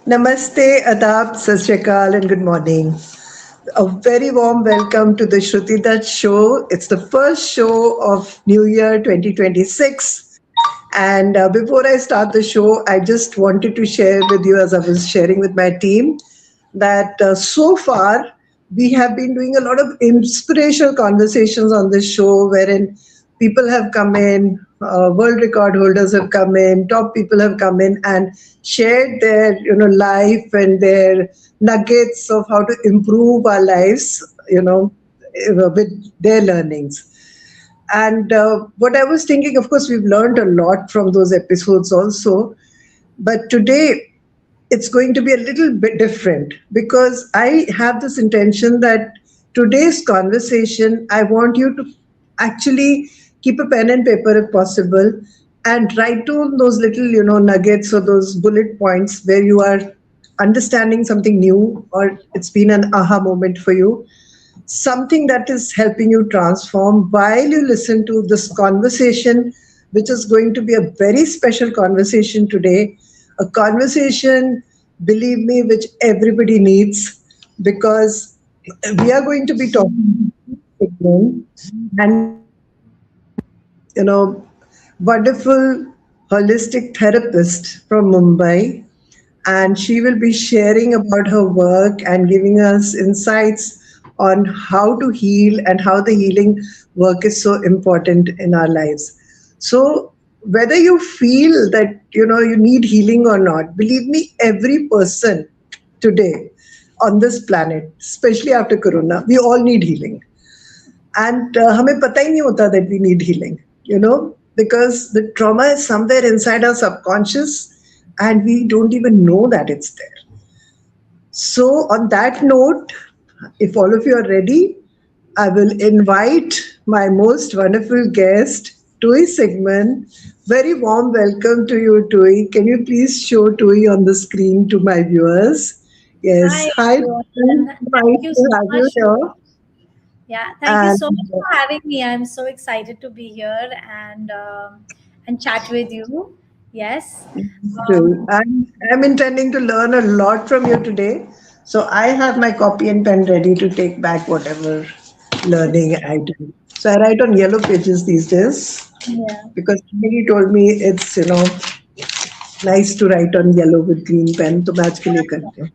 Namaste, Adab, Sat Sri Akal, and good morning. A very warm welcome to the Shruti Dutt Show. It's the first show of New Year 2026. And before I start the show, I just wanted to share with you, as I was sharing with my team, that so far we have been doing a lot of inspirational conversations on this show, wherein people have come in, world record holders have come in, top people have come in and shared their life and their nuggets of how to improve our lives, with their learnings. And what I was thinking, of course, we've learned a lot from those episodes also. But today, it's going to be a little bit different because I have this intention that today's conversation, I want you to actually keep a pen and paper if possible and write down those little, nuggets or those bullet points where you are understanding something new or it's been an aha moment for you, something that is helping you transform while you listen to this conversation, which is going to be a very special conversation today. A conversation, believe me, which everybody needs because we are going to be talking and wonderful holistic therapist from Mumbai, and she will be sharing about her work and giving us insights on how to heal and how the healing work is so important in our lives. So whether you feel that you need healing or not, believe me, every person today on this planet, especially after corona, we all need healing. And हमें पता ही नहीं होता that we need healing, because the trauma is somewhere inside our subconscious and we don't even know that it's there. So on that note, if all of you are ready, I will invite my most wonderful guest, Tui Sigman. Very warm welcome to you, Tui. Can you please show Tui on the screen to my viewers? Yes. Hi, Hi, Tui. everyone. Nice Thank you to so have you much. here. Yeah, thank you And so much for having me. I'm so excited to be here and chat with you. Yes. Tui, Um, I'm intending to learn a lot from you today. So I have my copy and pen ready to take back whatever learning I do. So I write on yellow pages these days yeah. because somebody told me it's nice to write on yellow with green pen. तो मैं आज के लिए करती हूँ.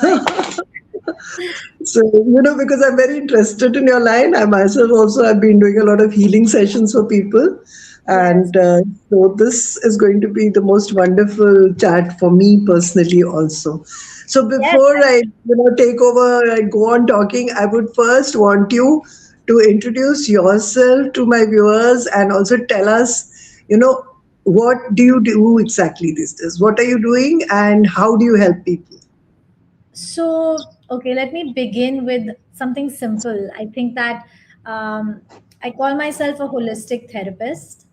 Right. So, because I'm very interested in your line, I myself also have been doing a lot of healing sessions for people. Yes. And so this is going to be the most wonderful chat for me personally also. So Yes. before I, take over and go on talking, I would first want you to introduce yourself to my viewers and also tell us, what do you do exactly these days? What are you doing and how do you help people? So, okay, let me begin with something simple. I think that I call myself a holistic therapist,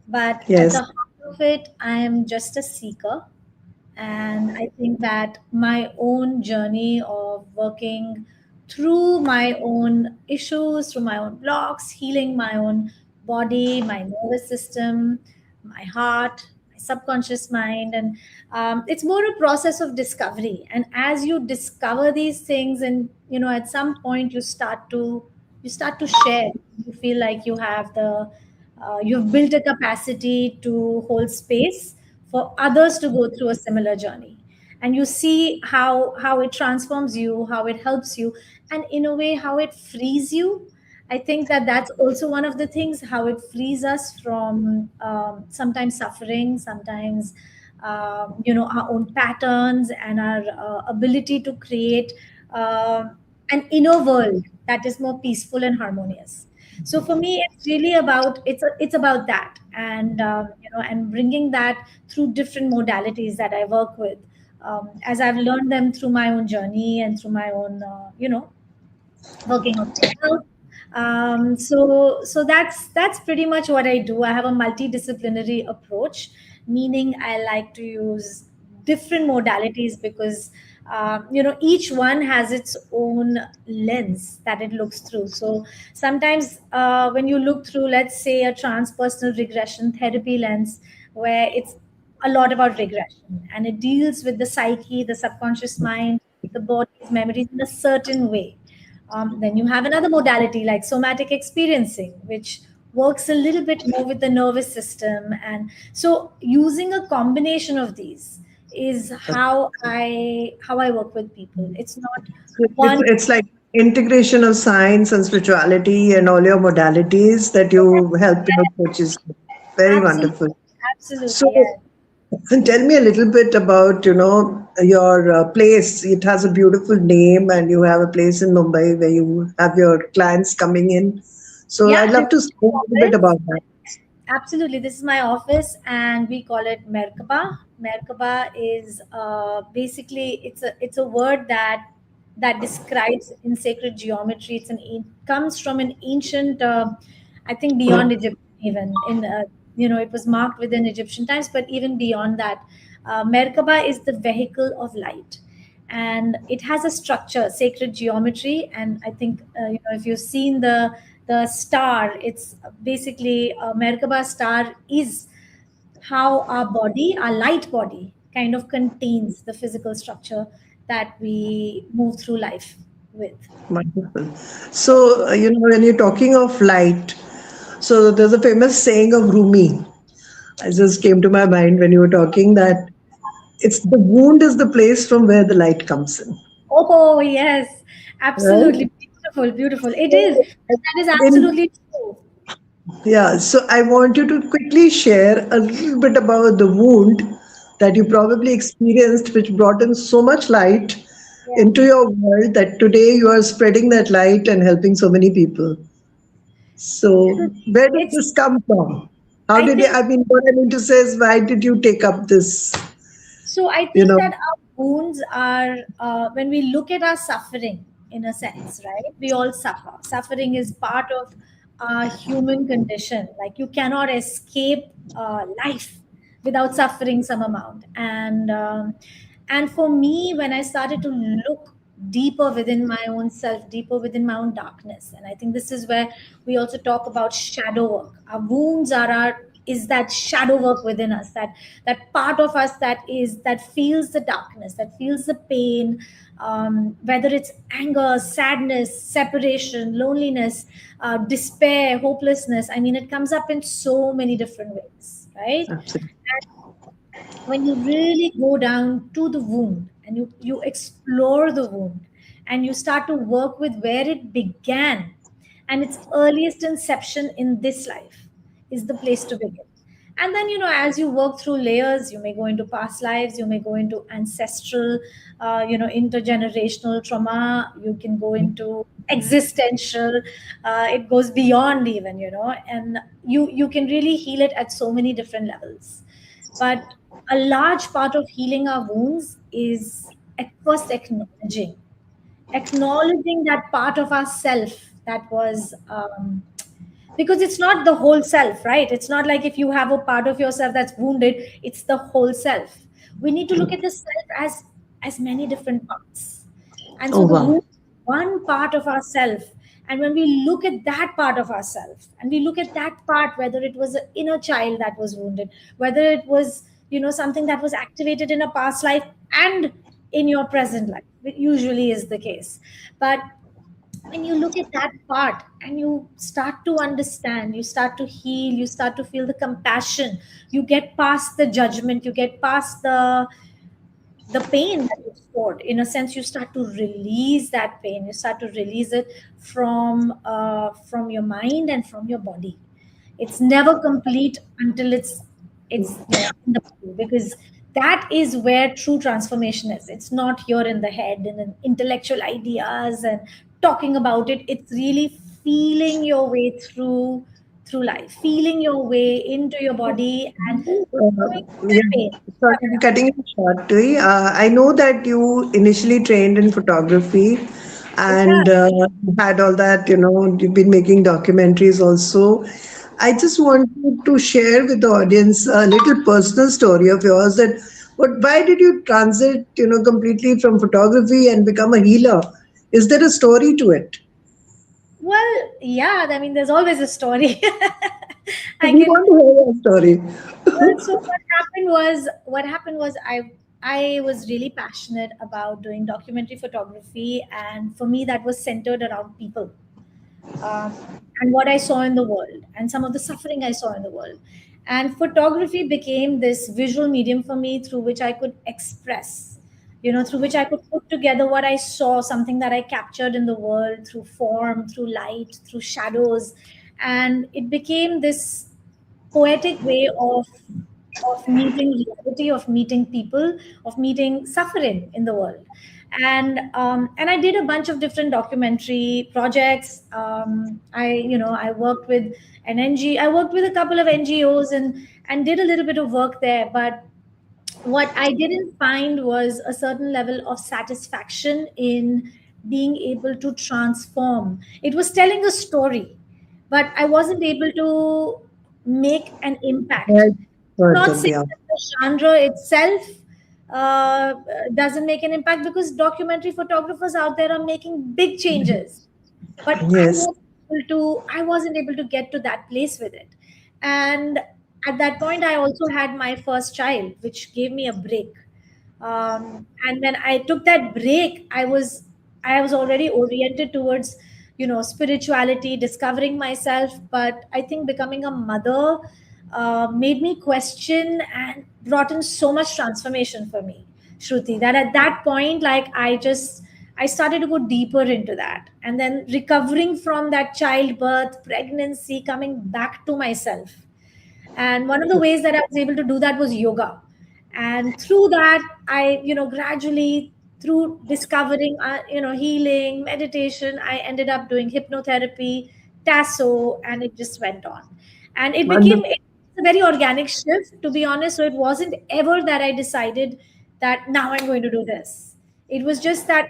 but at Yes. the heart of it, I am just a seeker. And I think that my own journey of working through my own issues, through my own blocks, healing my own body, my nervous system, my heart, my subconscious mind, and it's more a process of discovery. And as you discover these things, and at some point you start to share. You feel like you've built a capacity to hold space for others to go through a similar journey, and you see how it transforms you, how it helps you, and in a way how it frees you. I think that that's also one of the things, how it frees us from sometimes suffering, sometimes our own patterns, and our ability to create an inner world that is more peaceful and harmonious. So for me, it's really about it's about that, and and bringing that through different modalities that I work with, as I've learned them through my own journey and through my own working on myself. So that's pretty much what I do. I have a multidisciplinary approach, meaning I like to use different modalities because each one has its own lens that it looks through. So sometimes when you look through, let's say, a transpersonal regression therapy lens, where it's a lot about regression, and it deals with the psyche, the subconscious mind, the body's memories in a certain way. Then you have another modality like somatic experiencing, which works a little bit more with the nervous system. And so using a combination of these is how I work with people. It's not It's, one. it's like integration of science and spirituality and all your modalities that you help your coaches. Very Absolutely, wonderful. absolutely, So, yeah. tell me a little bit about, your place. It has a beautiful name, and you have a place in Mumbai where you have your clients coming in. So, Yeah, I'd this love to is know my a little bit office. about that. Absolutely, this is my office, and we call it Merkaba. Merkaba is basically it's a word that describes in sacred geometry. Comes from an ancient, I think, beyond Egypt, even in it was marked within Egyptian times, but even beyond that, Merkaba is the vehicle of light, and it has a structure, sacred geometry. And I think if you've seen the star, it's basically a Merkaba star is how our body, our light body, kind of contains the physical structure that we move through life with. Wonderful. So, when you're talking of light, so there's a famous saying of Rumi. I just came to my mind when you were talking that it's the wound is the place from where the light comes in. Oh yes, Right? absolutely beautiful, beautiful. It is. So, That is in, absolutely true. yeah, so I want you to quickly share a little bit about the wound that you probably experienced, which brought in so much light Yeah. into your world that today you are spreading that light and helping so many people. So, where did It's. this come from? How I did you, think I mean, what I mean to say is, why did you take up this, So I you think know? that our wounds are, when we look at our suffering, in a sense, right? We all suffer. Suffering is part of our human condition. Like, you cannot escape life without suffering some amount. And for me, when I started to look deeper within my own self, deeper within my own darkness, and I think this is where we also talk about shadow work. Our wounds are our is that shadow work within us, that part of us that feels the darkness, that feels the pain, whether it's anger, sadness, separation, loneliness, despair, hopelessness. I mean, it comes up in so many different ways, right? Absolutely. When you really go down to the wound and you explore the wound and you start to work with where it began and its earliest inception in this life is the place to begin. And then, as you work through layers, you may go into past lives, you may go into ancestral, intergenerational trauma, you can go into existential, it goes beyond even, and you can really heal it at so many different levels. But a large part of healing our wounds is at first acknowledging that part of ourself that was, because it's not the whole self, right? It's not like if you have a part of yourself that's wounded, it's the whole self. We need to look at the self as many different parts. And so Oh, the wow. wound is one part of ourself. And when we look at that part of ourself and we look at that part, whether it was an inner child that was wounded, whether it was, something that was activated in a past life and in your present life, it usually is the case. But when you look at that part and you start to understand, you start to heal, you start to feel the compassion, you get past the judgment, you get past the pain that you stored. In a sense, you start to release that pain, you start to release it from your mind and from your body. It's never complete until it's in the body, because that is where true transformation is. It's not here in the head and in intellectual ideas and talking about it. It's really feeling your way through life, feeling your way into your body and going through Yeah, that pain. sorry, I'm cutting you short, Tui. I know that you initially trained in photography Yeah. and had all that, you've been making documentaries also. I just want you to share with the audience a little personal story of yours that why did you transit, completely from photography and become a healer? Is there a story to it? Well, yeah, I mean, there's always a story. I We can. want to hear your story. So what happened was I was really passionate about doing documentary photography, and for me that was centered around people, um, and what I saw in the world and some of the suffering I saw in the world. And photography became this visual medium for me through which I could express, through which I could put together what I saw, something that I captured in the world through form, through light, through shadows. And it became this poetic way of meeting reality, of meeting people, of meeting suffering in the world. And I did a bunch of different documentary projects. I worked with I worked with a couple of NGOs and did a little bit of work there. But what I didn't find was a certain level of satisfaction in being able to transform. It was telling a story, but I wasn't able to make an impact. Right. I'm not saying Yeah. that the genre itself uh, doesn't make an impact, because documentary photographers out there are making big changes, but Yes. I wasn't able to get to that place with it. And at that point I also had my first child, which gave me a break. And when I took that break, I was already oriented towards spirituality, discovering myself. But I think becoming a mother made me question and brought in so much transformation for me, Shruti, that at that point, like, I started to go deeper into that, and then recovering from that childbirth, pregnancy, coming back to myself. And one of the ways that I was able to do that was yoga. And through that, I gradually, through discovering healing, meditation, I ended up doing hypnotherapy, tasso, and it just went on. And Wonderful. it's a very organic shift, to be honest. So it wasn't ever that I decided that now I'm going to do this. It was just that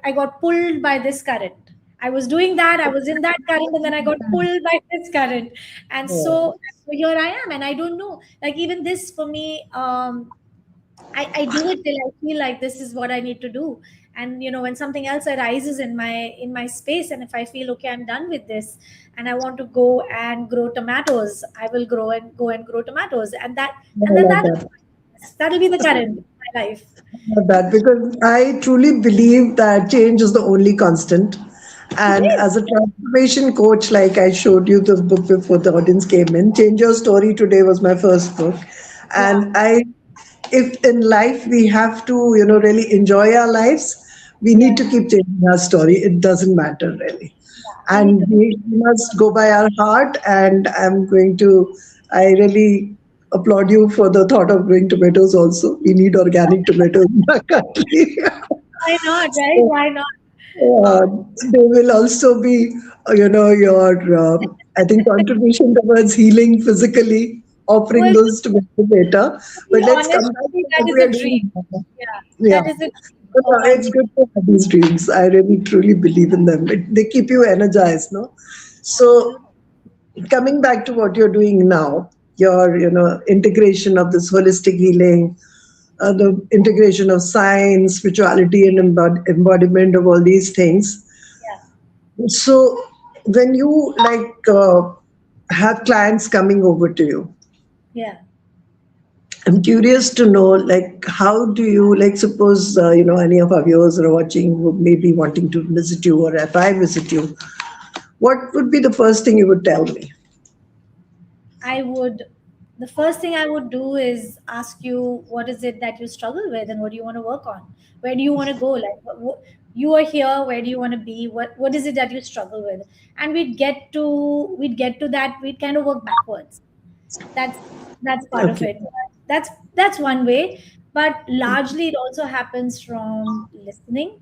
I got pulled by this current. I was doing that, I was in that current, and then I got pulled by this current. And so here I am, and I don't know. Like, even this for me, I do it till I feel like this is what I need to do. And when something else arises in my space, and if I feel okay, I'm done with this, and I want to go and grow tomatoes, I will go and grow tomatoes, I and then love that. that'll be the current of my life. Love that because I truly believe that change is the only constant. It And is. as a transformation coach, like I showed you the book before the audience came in, Change Your Story Today was my first book. Yeah. And if in life we have to, really enjoy our lives, we need Yeah. to keep changing our story. It doesn't matter really. Yeah. We need And to be. we must go by our heart. And I really applaud you for the thought of growing tomatoes also. We need organic tomatoes in our country. Why not, right? Why not? uh, they will also be, your, I think, contribution towards healing physically, offering Well, those to better. to be But let's come honest, back I think to that what is we are a dream. doing now. Yeah, Yeah. that is a dream But, of it's having. good to have these dreams. I really truly believe in them. They keep you energized, no? Absolutely. So coming back to what you're doing now, your integration of this holistic healing, the integration of science, spirituality, and embodiment of all these things. Yeah, So when you have clients coming over to you, yeah, I'm curious to know, like, how do you, like, suppose any of our viewers are watching who may be wanting to visit you, or if I visit you, what would be the first thing you would tell me? I would. The first thing I would do is ask you, what is it that you struggle with, and what do you want to work on? Where do you want to go? Like, you are here. Where do you want to be? What is it that you struggle with? And we'd get to that. We'd kind of work backwards. That's part of Okay. it. That's one way, but largely it also happens from listening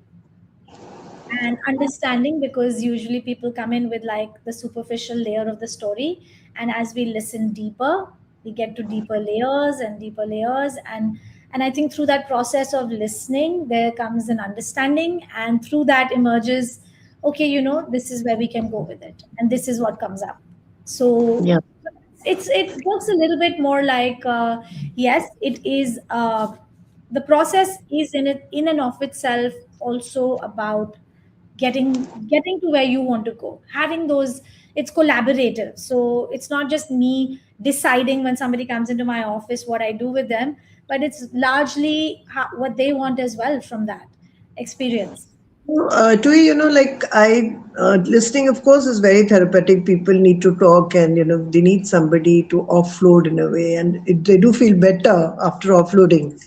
and understanding, because usually people come in with like the superficial layer of the story, and as we listen deeper, we get to deeper layers and deeper layers. And I think through that process of listening, there comes an understanding, and through that emerges, okay, this is where we can go with it, and this is what comes up. So Yeah. it works a little bit more like, yes, it is, the process is in and of itself also about getting to where you want to go, having those it's collaborative. So it's not just me deciding when somebody comes into my office what I do with them, but it's largely what they want as well from that experience. Tui, like listening, of course, is very therapeutic. People need to talk, and they need somebody to offload in a way, and they do feel better after offloading.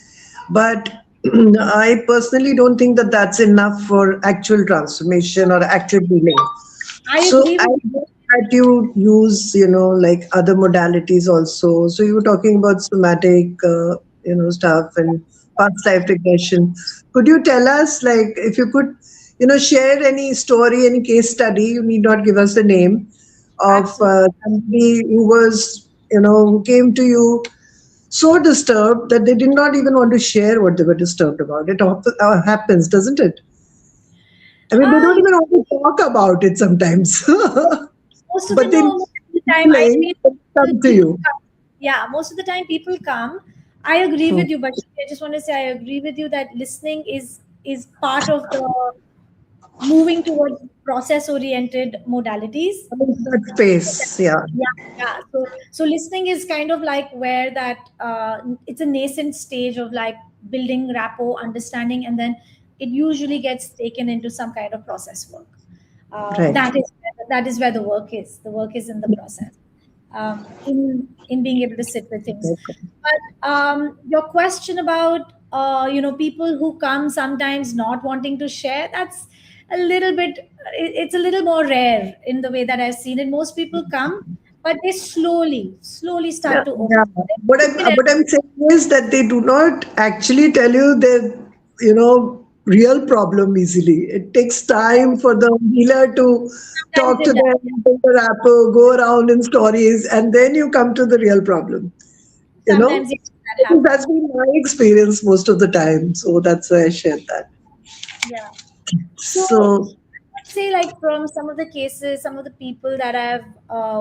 But I personally don't think that that's enough for actual transformation or actual healing. I So agree I with know that you use, like other modalities also. So you were talking about somatic, stuff and past life regression. Could you tell us, like, if you could, share any story, any case study? You need not give us the name of absolutely. somebody who was, who came to you so disturbed that they did not even want to share what they were disturbed about. It happens, doesn't it? I mean, they don't Yeah. even want to talk about it sometimes. Most of the But they no, most of the time I feeling feel come to people you. come. Yeah, most of the time people come. I agree Hmm. with you, but I just want to say I agree with you that listening is part of the moving towards process oriented modalities. I mean, that space, yeah, Yeah, yeah. So listening is kind of like where that it's a nascent stage of like building rapport, understanding, and then it usually gets taken into some kind of process work. right. That is where the work is. The work is in the process, in being able to sit with things. But your question about people who come sometimes not wanting to share, that's a little bit. It's a little more rare in the way that I've seen it. Most people come, but they slowly Yeah, start to open. yeah. What I'm saying is that they do not actually tell you their, real problem easily. It takes time for the healer to Sometimes talk to it does. them, build a rapport, go around in stories, and then you come to the real problem. You know, Sometimes yes, that I think happens. that's been my experience most of the time. So that's why I shared that. Yeah. So So, I would say, like from some of the cases, some of the people that I've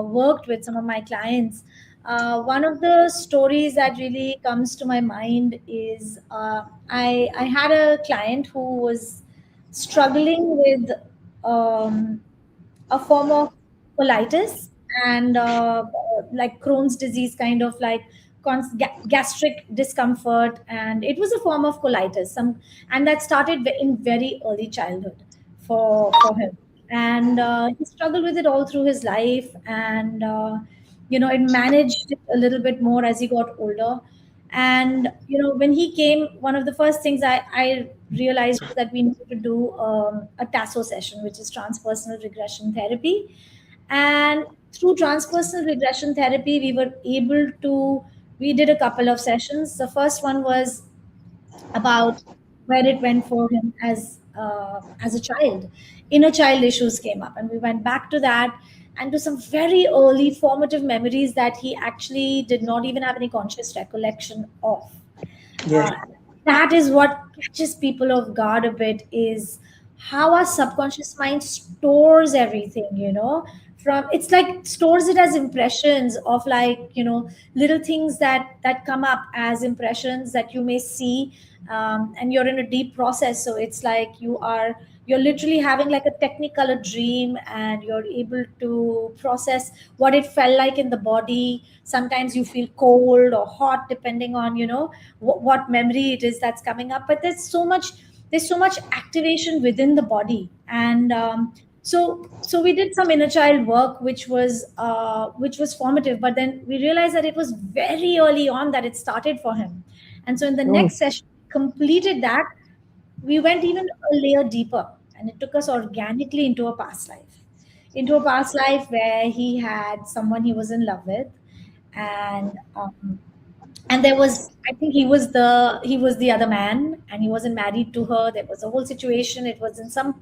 worked with, some of my clients, one of the stories that really comes to my mind is I had a client who was struggling with um, a form of colitis and like Crohn's disease, kind of like gastric discomfort, and it was a form of colitis. And that started in very early childhood for him, and he struggled with it all through his life, and it managed it a little bit more as he got older. And when he came, one of the first things I realized was that we needed to do a tasso session, which is transpersonal regression therapy. And through transpersonal regression therapy we did a couple of sessions. The first one was about where it went for him as a child. Inner child issues came up, and we went back to that and to some very early formative memories that he actually did not even have any conscious recollection of. yes. uh, that is what catches people off guard a bit, is how our subconscious mind stores everything, from it's like stores it as impressions of, like, little things that come up as impressions that you may see. And you're in a deep process, so it's like you're literally having like a technicolor dream, and you're able to process what it felt like in the body. Sometimes you feel cold or hot depending on what memory it is that's coming up. But there's so much activation within the body. And so we did some inner child work, which was formative, but then we realized that it was very early on that it started for him. And so in the Oh, next session completed that, we went even a layer deeper, and it took us organically into a past life where he had someone he was in love with. And there was, I think he was the other man, and he wasn't married to her. There was a whole situation. It was in some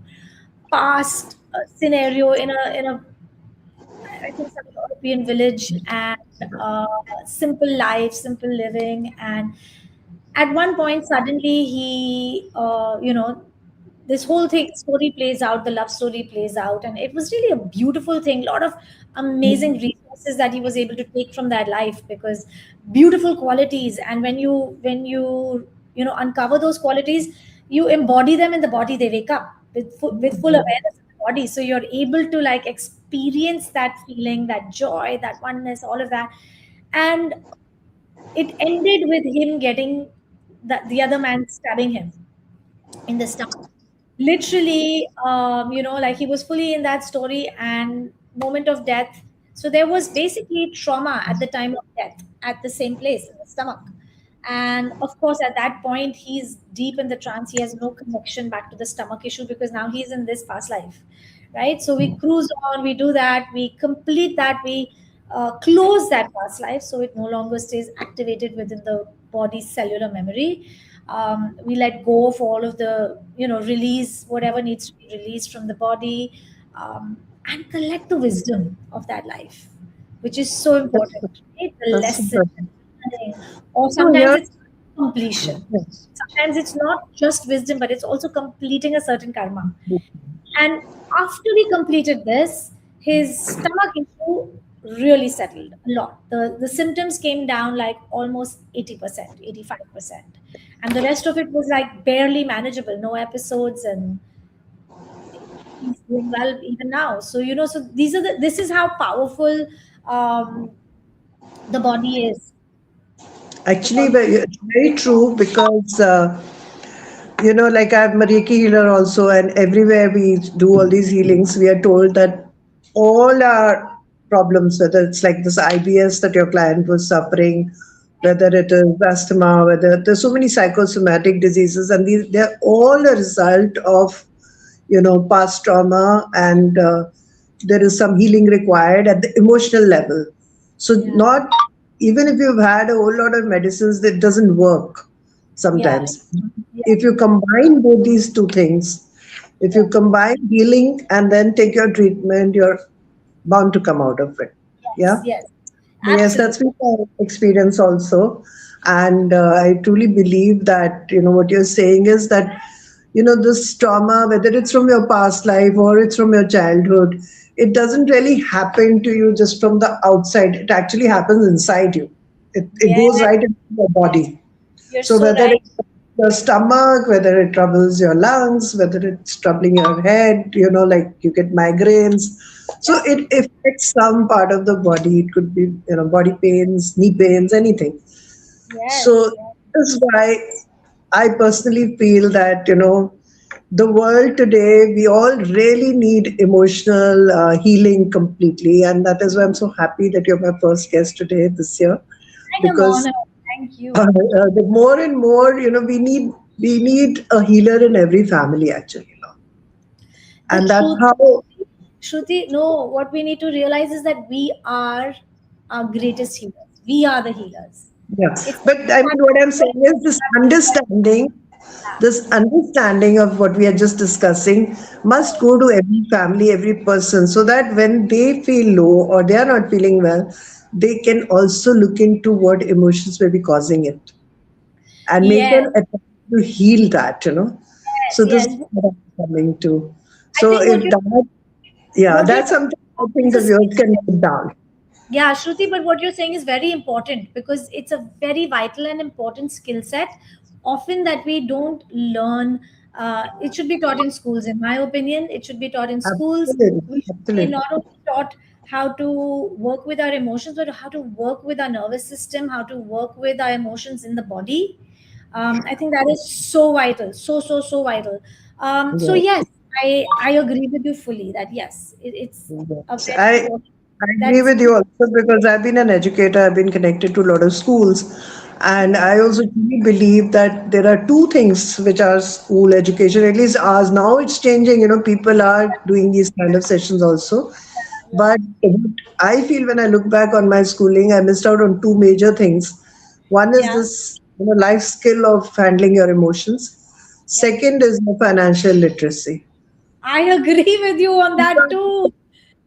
past scenario in a I think some European village, and simple life, simple living. And at one point, suddenly this whole thing story plays out, the love story plays out, and it was really a beautiful thing. A lot of amazing resources that he was able to take from that life, because beautiful qualities. And when you uncover those qualities, you embody them in the body. They wake up with full awareness. body, so you're able to like experience that feeling, that joy, that oneness, all of that. And it ended with him getting the other man stabbing him in the stomach. Literally, like he was fully in that story and moment of death. So there was basically trauma at the time of death at the same place in the stomach. And of course, at that point, he's deep in the trance. He has no connection back to the stomach issue because now he's in this past life, right? So we cruise on, we do that, we complete that, we close that past life so it no longer stays activated within the body's cellular memory. We let go of all of the, release whatever needs to be released from the body, and collect the wisdom of that life, which is so important, right? The That's lesson, interesting. learning. Or So sometimes here, it's completion. yes. Sometimes it's not just wisdom, but it's also completing a certain karma. And after we completed this, his stomach issue really settled a lot. The symptoms came down like almost 80%, 85%. And the rest of it was like barely manageable, no episodes, and he's doing well even now. So, so this is how powerful um, the body is. The Actually, body. it's very true because like I'm a Reiki healer also, and everywhere we do all these healings, we are told that all our problems, whether it's like this IBS that your client was suffering, whether it is asthma, whether there's so many psychosomatic diseases, and they're all a result of past trauma, and there is some healing required at the emotional level. So Yeah. not even if you've had a whole lot of medicines, that doesn't work Yeah. sometimes. Yeah. If you combine both these two things, if Yeah. you combine healing and then take your treatment, you're bound to come out of it. Yes. Yeah. Yes. Yes, that's Absolutely. been my experience also. And I truly believe that, what you're saying is that, this trauma, whether it's from your past life or it's from your childhood, it doesn't really happen to you just from the outside. It actually happens inside you. It goes Yes. right into your body. You're So so whether right. it's your stomach, whether it troubles your lungs, whether it's troubling your head, like you get migraines. So Yeah. it affects some part of the body. It could be, body pains, knee pains, anything. Yes. So Yes. that's why I personally feel that, the world today, we all really need emotional healing completely. And that is why I'm so happy that you're my first guest today this year, I am because honored. Thank you. the more and more, we need a healer in every family actually, The and that's truth, how. Shruti, no, what we need to realize is that we are our greatest healers. We are the healers. Yeah, It's but I mean, what I'm saying is this understanding of what we are just discussing must go to every family, every person, so that when they feel low or they are not feeling well, they can also look into what emotions may be causing it and make yes, an attempt to heal that, yes, So this is yes. what I'm coming to. I So think if that, yeah, what you're that's talking something I about think is a the skill viewers can set. note down. Yeah, Shruti, but what you're saying is very important because it's a very vital and important skill set, often that we don't learn. It should be taught in schools, in my opinion. It should be taught in schools. Absolutely, We should be absolutely. not only taught how to work with our emotions, but how to work with our nervous system, how to work with our emotions in the body. I think that is so vital, so vital. So Yeah. yes, I agree with you fully that yes, it's a Yes, very important. I agree That's with you also because I've been an educator, I've been connected to a lot of schools, and yes. I also truly believe that there are two things which are school education, at least ours. Now it's changing, people are doing these kind of sessions also. Yeah. But I feel when I look back on my schooling, I missed out on two major things. One is Yeah. this, life skill of handling your emotions. Yeah. Second is the financial literacy. I agree with you on that too.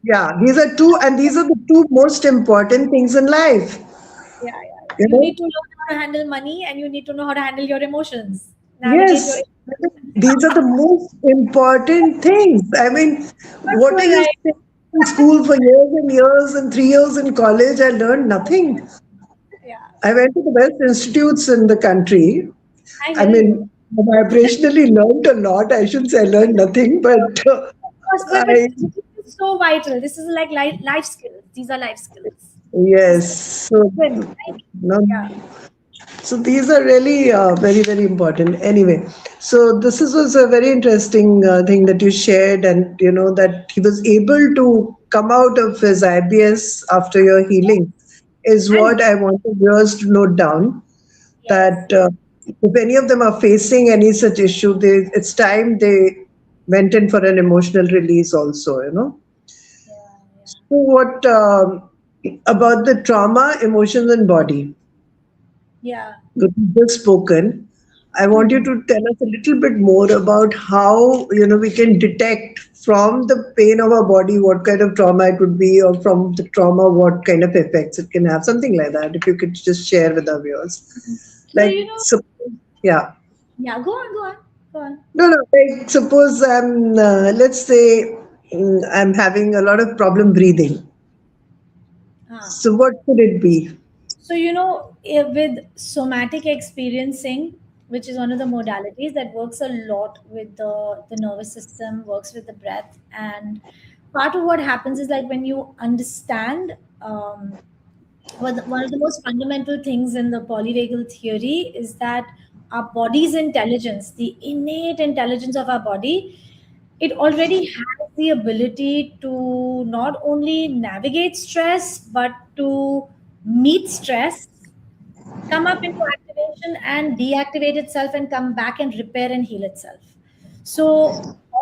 Yeah, these are two, and these are the two most important things in life. Yeah. You You know, need to learn how to handle money and you need to know how to handle your emotions. Navigate your yes, these are the most important things. I mean, You're what so are you right. saying in school for years and years and 3 years in college? I learned nothing. Yeah. I went to the best institutes in the country. I I hear you. mean, I operationally learned a lot. I shouldn't say I learned nothing, but course, but I this is so vital. This is like life skills. These are life skills. This is yes. So, good, right? no, Yeah. so these are really very, very important. Anyway, so was a very interesting thing that you shared, and that he was able to come out of his IBS after your healing is And what I want the viewers to note down. yes, That if any of them are facing any such issue, it's time they went in for an emotional release also. yeah, yeah, So what about the trauma, emotions, and body? yeah. That you've just spoken. I want you Hmm. to tell us a little bit more about how we can detect from the pain of our body what kind of trauma it would be, or from the trauma what kind of effects it can have, something like that. If you could just share with our viewers, So like yeah, yeah. Go on, go on, go on. no, like suppose I'm let's say I'm having a lot of problem breathing. Ah. So what could it be? So, with somatic experiencing, which is one of the modalities that works a lot with the nervous system, works with the breath. And part of what happens is like when you understand, one of the most fundamental things in the polyvagal theory is that our body's intelligence, the innate intelligence of our body, it already has the ability to not only navigate stress, but to meet stress, come up into activation and deactivate itself and come back and repair and heal itself. So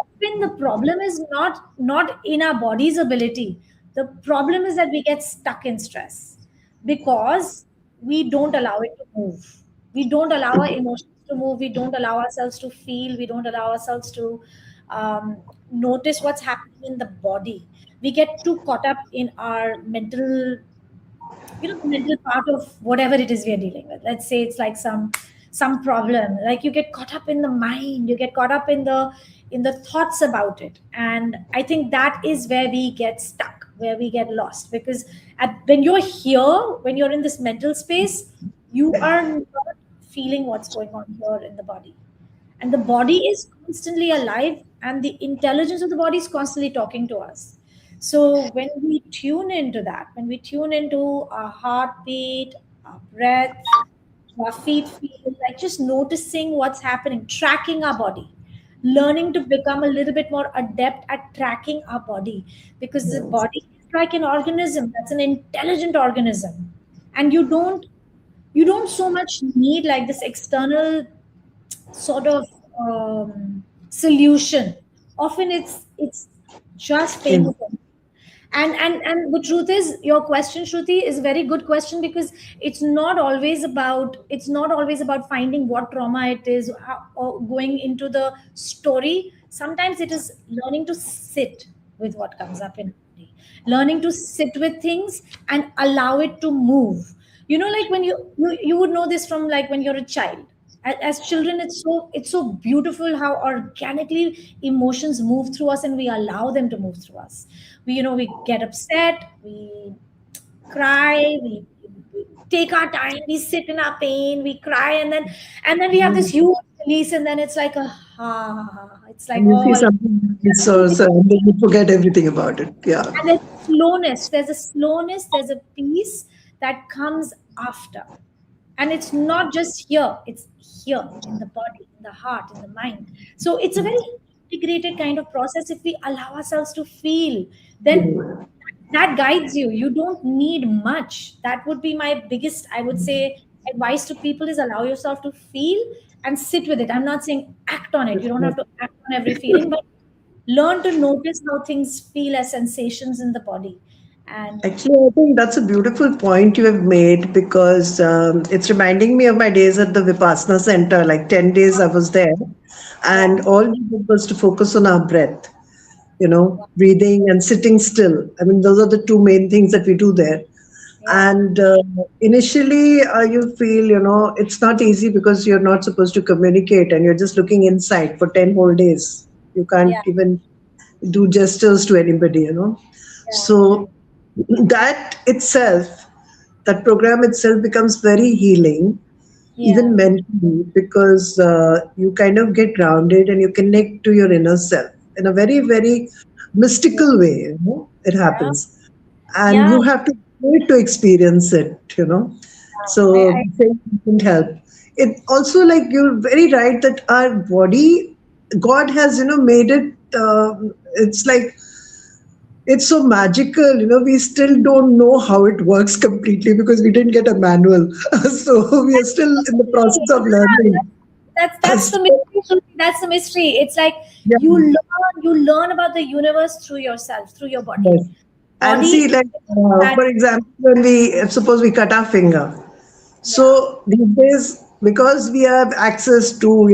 often the problem is not in our body's ability. The problem is that we get stuck in stress because we don't allow it to move. We don't allow our emotions to move. We don't allow ourselves to feel. We don't allow ourselves to notice what's happening in the body. We get too caught up in our mental, the mental part of whatever it is we are dealing with. Let's say it's like some problem, like you get caught up in the mind, you get caught up in the thoughts about it. And I think that is where we get stuck, where we get lost, because when you're here, when you're in this mental space, you are not feeling what's going on here in the body. And the body is constantly alive, and the intelligence of the body is constantly talking to us. So when we tune into that, when we tune into our heartbeat, our breath, our feet feel, like just noticing what's happening, tracking our body, learning to become a little bit more adept at tracking our body, because the body is like an organism, that's an intelligent organism. And you don't so much need like this external sort of solution. Often it's just paying In attention. And the truth is, your question, Shruti, is a very good question, because it's not always about finding what trauma it is, or going into the story. Sometimes it is learning to sit with what comes up in our body, learning to sit with things and allow it to move. Like when you would know this from like when you're a child. As children, it's so beautiful how organically emotions move through us, and we allow them to move through us. We get upset, we cry, we take our time, we sit in our pain, we cry, and then we have this huge release, and then it's like a it's like you see all something, so everything. so and then you forget everything about it. Yeah. And there's a peace that comes after. And it's not just here, it's here in the body, in the heart, in the mind. So it's a very integrated kind of process. If we allow ourselves to feel, then that guides you. You don't need much. That would be my biggest, I would say, advice to people is allow yourself to feel and sit with it. I'm not saying act on it. You don't have to act on every feeling, but learn to notice how things feel as sensations in the body. And Actually, I think that's a beautiful point you have made, because it's reminding me of my days at the Vipassana Center. Like 10 days I was there, and yeah, all we did was to focus on our breath, breathing and sitting still. I mean, those are the two main things that we do there. yeah, And initially, you feel, it's not easy because you're not supposed to communicate and you're just looking inside for 10 whole days. You can't yeah, even do gestures to anybody. yeah, So that itself, that program itself becomes very healing, yeah, even mentally, because you kind of get grounded and you connect to your inner self. in a very, very Yeah. mystical way. It Yeah. happens, and Yeah. you have to wait to experience it. So I things didn't help. It also, like, you're very right that our body, God has made it. It's like it's so magical. We still don't know how it works completely because we didn't get a manual. So we are still in the process of Yeah, learning. that's the So, mystery, Shruti. That's the mystery. It's like yeah, you learn about the universe through yourself, through your body. yes. And Body see, like, that for example, when we suppose we cut our finger. yeah, So these days, because we have access to,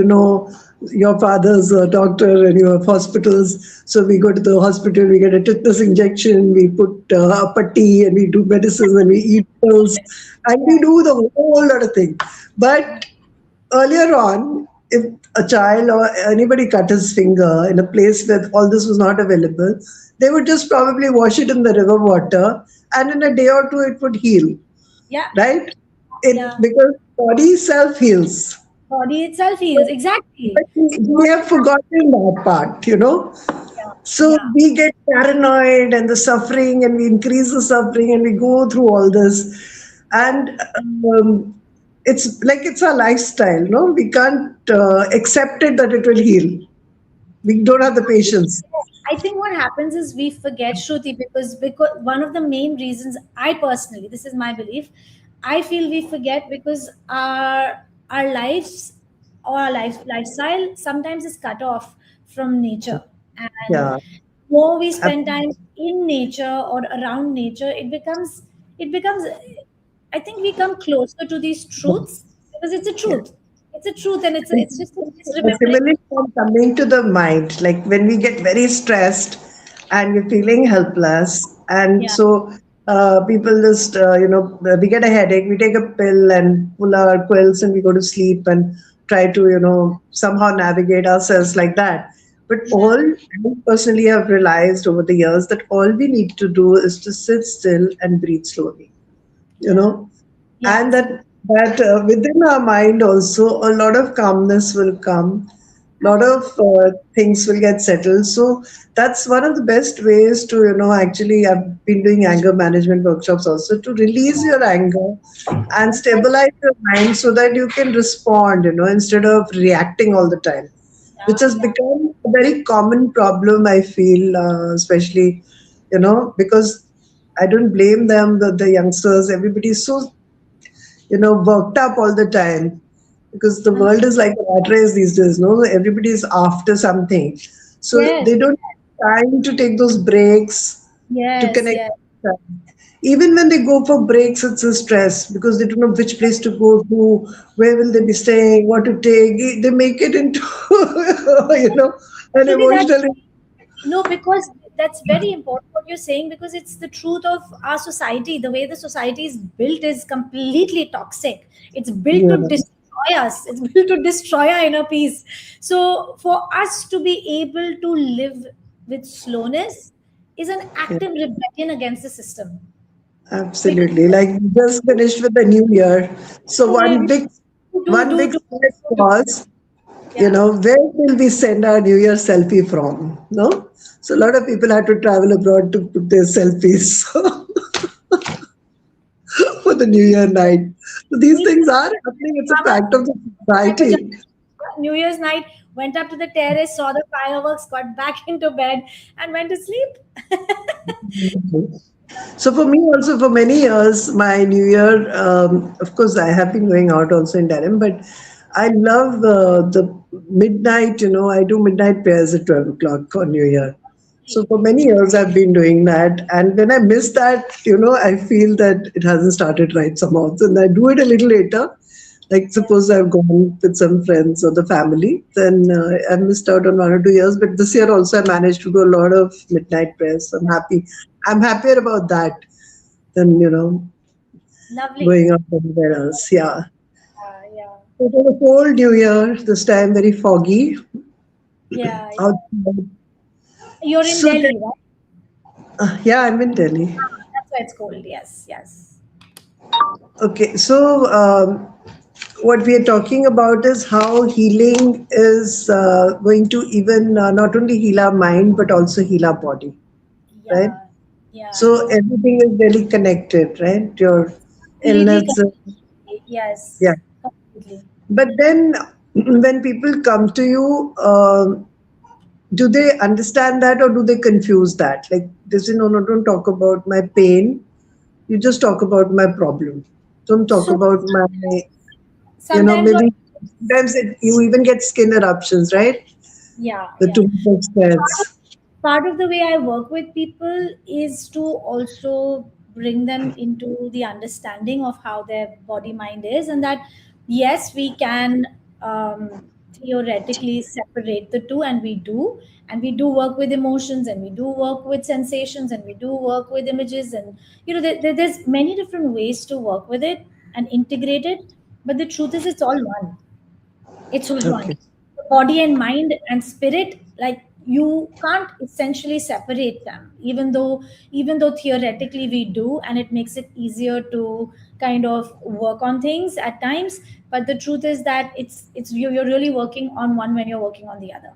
your father's doctor and you have hospitals, so we go to the hospital, we get a tetanus injection, we put a putty, and we do medicines, and we eat pills, and we yeah, do the whole lot of things. But earlier on, if a child or anybody cut his finger in a place where all this was not available, they would just probably wash it in the river water, and in a day or two it would heal, yeah, right? It yeah. because body self heals. Body itself heals. Exactly. But we Body, have forgotten that part. yeah, So yeah, we get paranoid and the suffering, and we increase the suffering, and we go through all this. yeah. And it's like it's our lifestyle, no? We can't accept it that it will heal. We don't have the patience. I think what happens is we forget Shruti because one of the main reasons I personally, this is my belief, I feel we forget because our lives or our lifestyle sometimes is cut off from nature, and Yeah, more we spend absolutely. time in nature or around nature, it becomes I think we come closer to these truths because it's a Yeah. truth. It's a truth, and it's just it's remembering. Similarly, from coming to the mind, like when we get very stressed and we're feeling helpless, and Yeah, so people just, we get a headache, we take a pill and pull our quills and we go to sleep and try to, somehow navigate ourselves like that. But yeah, I personally have realized over the years that all we need to do is to sit still and breathe slowly, you yeah, know yeah, and absolutely. that within our mind also a lot of calmness will come, lot of Absolutely. things will get settled. So that's one of the best ways to, actually, I've been doing anger management workshops also to release your anger and That's right. stabilize your mind so that you can respond, instead of reacting all the time, which Yeah, has yeah. become a very common problem, I feel, especially, because I don't blame them, the youngsters, everybody is so, worked up all the time because the Um, world is like a rat race these days, no? Everybody is after something. So yes, they don't have time to take those breaks to yes, connect. yes. Even when they go for breaks, it's a stress because they don't know which place to go to, where will they be staying, what to take. They make it into, an Shruti, emotional. no, because that's very important what you're saying because it's the truth of our society. The way the society is built is completely toxic. It's built Yeah, to destroy us. It's built to destroy our inner peace. So for us to be able to live with slowness is an yeah, active rebellion against the system. Because absolutely. Like we just finished with the new year. So do do one do big do, step do. was, Yeah. where will we send our New Year selfie from? No? So a lot of people had to travel abroad to put their selfies for the New Year night. So these Me too. things are happening. It's a fact of the My pajamas, society. New Year's night, went up to the terrace, saw the fireworks, got back into bed, and went to sleep. So for me also, for many years, my New Year, of course, I have been going out also in Durham, but I love the midnight. I do midnight prayers at 12 o'clock on New Year. So for many years, I've been doing that, and when I miss that, I feel that it hasn't started right somehow. So then I do it a little later. Like Yeah, suppose I've gone with some friends or the family, then I've missed out on 1 or 2 years. But this year also, I managed to do a lot of midnight prayers. I'm happy. I'm happier about that than lovely. going out anywhere else. Yeah. Yeah, It was a cold New Year this time, very foggy yeah, yeah. outside. You're in So Delhi, then, right? yeah, I'm in Delhi. That's why it's cold. Yes, yes. Okay, so what we are talking about is how healing is going to even not only heal our mind but also heal our body, right? Yeah, yeah, So everything is really connected, right? Your completely, illness, completely. yeah. Yes, completely. But then when people come to you, do they understand that or do they confuse that? Like they say, no, no, don't talk about my pain. You just talk about my problem. Don't talk So about my, sometimes what, maybe sometimes you even get skin eruptions, right? yeah, The yeah. too much Part of, stress. part of the way I work with people is to also bring them into the understanding of how their body mind is, and that yes, we can theoretically separate the two, and we do work with emotions, and we do work with sensations, and we do work with images, and there's many different ways to work with it and integrate it. But the truth is, it's all one. It's all one. Okay. Body and mind and spirit, like you can't essentially separate them, even though theoretically we do, and it makes it easier to kind of work on things at times. But the truth is that you're really working on one when you're working on the other.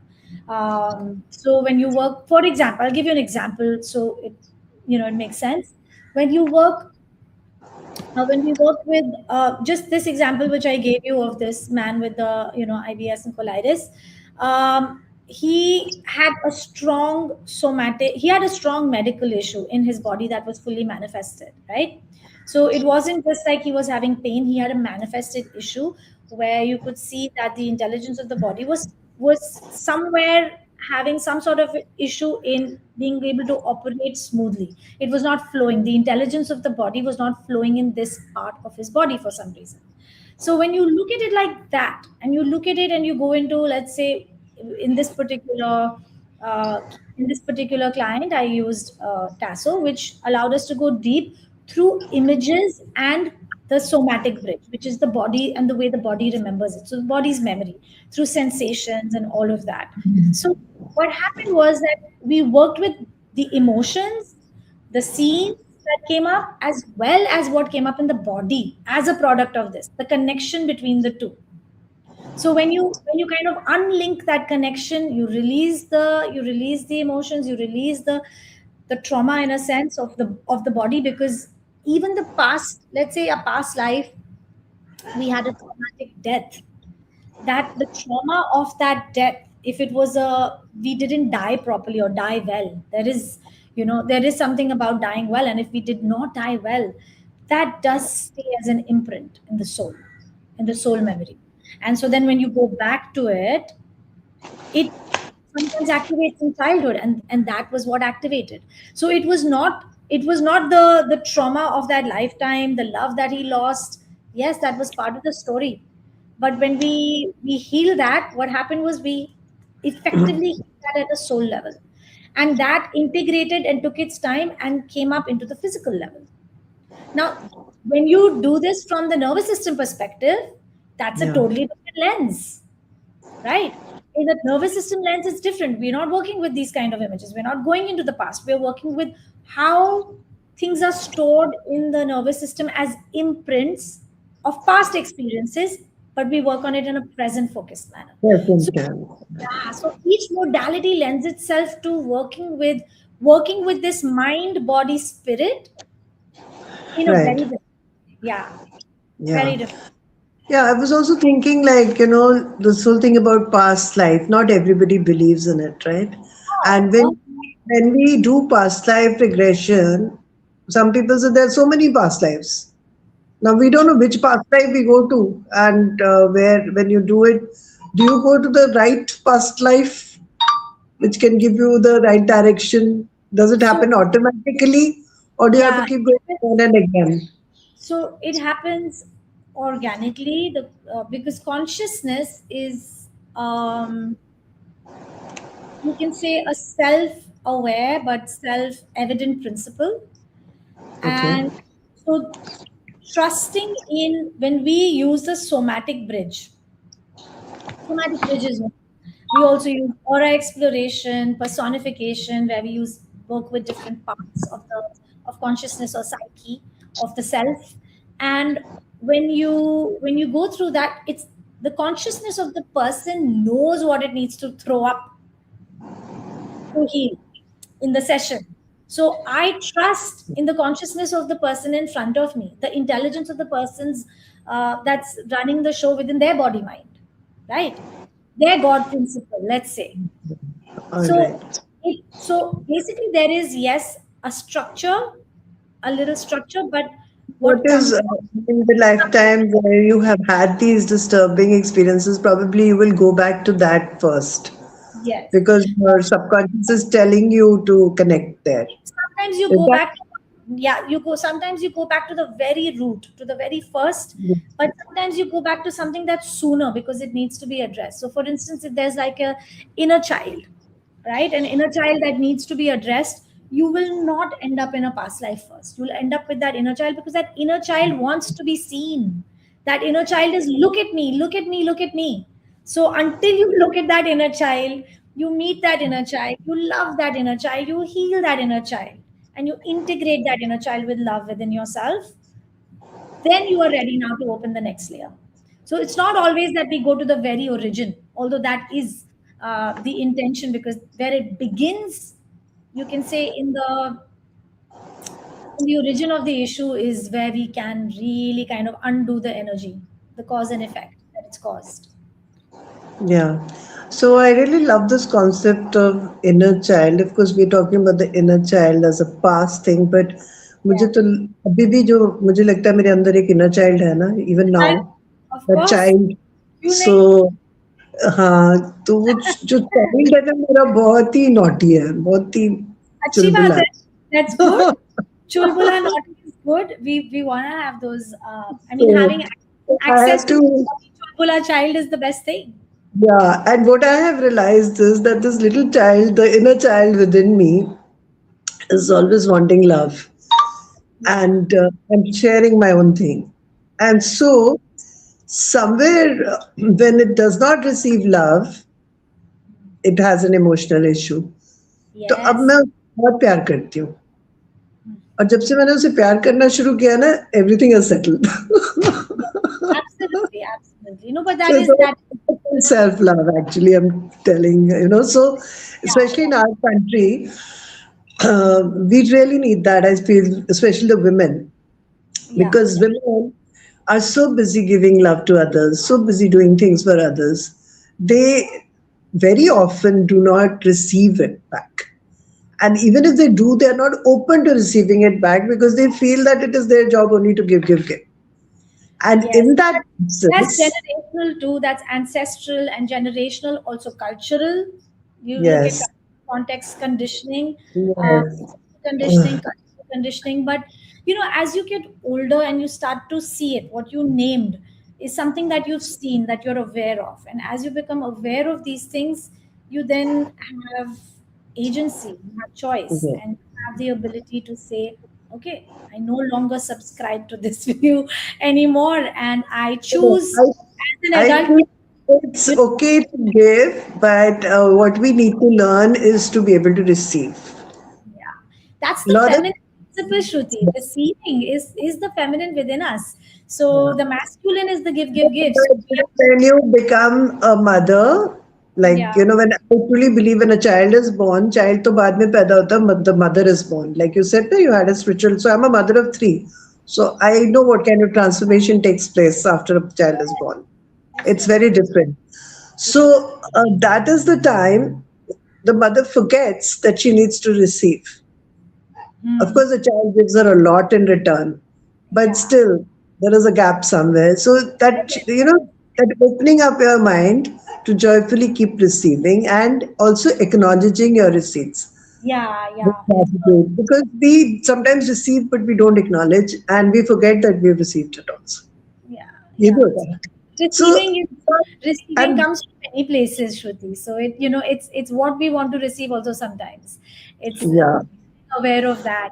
So when you work, for example, I'll give you an example so it makes sense. When you work when we work with just this example which I gave you of this man with the IBS and colitis, he had a strong medical issue in his body that was fully manifested, right? So it wasn't just like he was having pain; he had a manifested issue where you could see that the intelligence of the body was somewhere having some sort of issue in being able to operate smoothly. It was not flowing. The intelligence of the body was not flowing in this part of his body for some reason. So when you look at it like that, and you look at it and you go into, let's say, in this particular uh, in this particular client, I used Tasso, which allowed us to go deep through images and the somatic bridge, which is the body and the way the body remembers it. So the body's memory through sensations and all of that. So what happened was that we worked with the emotions, the scenes that came up, as well as what came up in the body as a product of this, the connection between the two. So when you kind of unlink that connection, you release the emotions, you release the trauma in a sense of the body, because even the past, let's say a past life, we had a traumatic death, that the trauma of that death, if it was a we didn't die properly or die well, there is something about dying well, and if we did not die well, that does stay as an imprint in the soul memory. And so then when you go back to it, it sometimes activates in childhood, and that was what activated. So it was not the trauma of that lifetime, the love that he lost. Yes, that was part of the story. But when we heal that, what happened was we effectively healed that at a soul level, and that integrated and took its time and came up into the physical level. Now, when you do this from the nervous system perspective, that's a Yeah. totally different lens, right? In the nervous system lens, it's different. We're not working with these kind of images. We're not going into the past. We're working with how things are stored in the nervous system as imprints of past experiences, but we work on it in a present focused manner. Yes, So and can. yeah, so each modality lends itself to working with this mind, body, spirit in a very Right. different, yeah, Yeah. very different. Yeah, I was also thinking, like, this whole thing about past life, not everybody believes in it, right? Oh, And oh, when we do past life regression, some people say there are so many past lives. Now we don't know which past life we go to, and where when you do it, do you go to the right past life, which can give you the right direction? Does it so happen automatically, or do you have to yeah, keep going again and again? so it happens organically, because consciousness is, you can say, a self-aware but self-evident principle. Okay. And so trusting in, when we use the somatic bridges, we also use aura exploration, personification, where we use work with different parts of consciousness or psyche of the self. And when you go through that, it's the consciousness of the person knows what it needs to throw up to heal in the session. So I trust in the consciousness of the person in front of me, the intelligence of the person's that's running the show within their body mind, right? Their God principle, let's say. All So, right. so basically, there is, yes, a structure, a little structure, but What what is comes in the lifetime where you have had these disturbing experiences? Probably you will go back to that first yes. because your subconscious is telling you to connect there. Sometimes you Is go that? back, yeah, you go, sometimes you go back to the very root, to the very first, but sometimes you go back to something that's sooner because it needs to be addressed. So for instance, if there's like a inner child, right, an inner child that needs to be addressed, you will not end up in a past life first. You'll end up with that inner child because that inner child wants to be seen. That inner child is, look at me, look at me, look at me. So until you look at that inner child, you meet that inner child, you love that inner child, you heal that inner child, and you integrate that inner child with love within yourself, then you are ready now to open the next layer. So it's not always that we go to the very origin, although that is the intention, because where it begins, you can say, in the origin of the issue is where we can really kind of undo the energy, the cause and effect that it's caused. Yeah. So I really love this concept of inner child. Of course, we're talking about the inner child as a past thing, but मुझे Yeah. तो अभी भी जो मुझे लगता है मेरे अंदर एक inner child है ना, even now, And of that course, child. you So नहीं. हाँ, तो वो जो child है ना मेरा बहुत ही naughty है, बहुत ही अच्छी बात चुलबुला है. That's good. है. Chulbula naughty is good. We want to have those. I mean, So having I access have to to. chulbula child is the best thing. Yeah, and what I have realized is that this little child, the inner child within me, is always wanting love Yeah. and I'm sharing my own thing. And so, somewhere when it does not receive love, it has an emotional issue. तो अब मैं Yes. उसको बहुत प्यार करती हूँ और जब से मैंने उसे प्यार करना शुरू किया ना everything is settled Yeah. Absolutely. Absolutely. No, but so that it's is that. all self love actually I'm telling so especially in Yeah. our country we really need that I feel especially the women Yeah. because women are so busy giving love to others, so busy doing things for others, they very often do not receive it back. And even if they do, they are not open to receiving it back because they feel that it is their job only to give, give, give. And Yes. in that That's sense, generational too. That's ancestral and generational, also cultural. You look at yes, context conditioning, uh, yes, conditioning, cultural conditioning. But as you get older and you start to see it, what you named is something that you've seen, that you're aware of. And as you become aware of these things, you then have agency, you have choice, yes. and you have the ability to say, okay, I no longer subscribe to this view anymore, and I choose I, as an I adult. think it's You know, okay to give, but what we need to learn is to be able to receive. yeah, that's A the lot of feminine principle, Shruti. The seeing is the feminine within us. So the masculine is the give, give, give. So we when you become a mother, like yeah, when I truly believe when a child is born, child to baad mein paida hota, the mother is born. Like you said, you had a spiritual. So I'm a mother of three. So I know what kind of transformation takes place after a child is born. It's absolutely. very different. So that is the time the mother forgets that she needs to receive. Of Hmm. course, the child gives her a lot in return, but Yeah. still, there is a gap somewhere. So that, that opening up your mind to joyfully keep receiving and also acknowledging your receipts Yeah, with yeah. It's good. gratitude. Because we sometimes receive, but we don't acknowledge, and we forget that we've received it also. Yeah, You yeah. do that. So, Receiving and comes from many places, Shruti. So it's what we want to receive also sometimes. It's yeah, aware of that.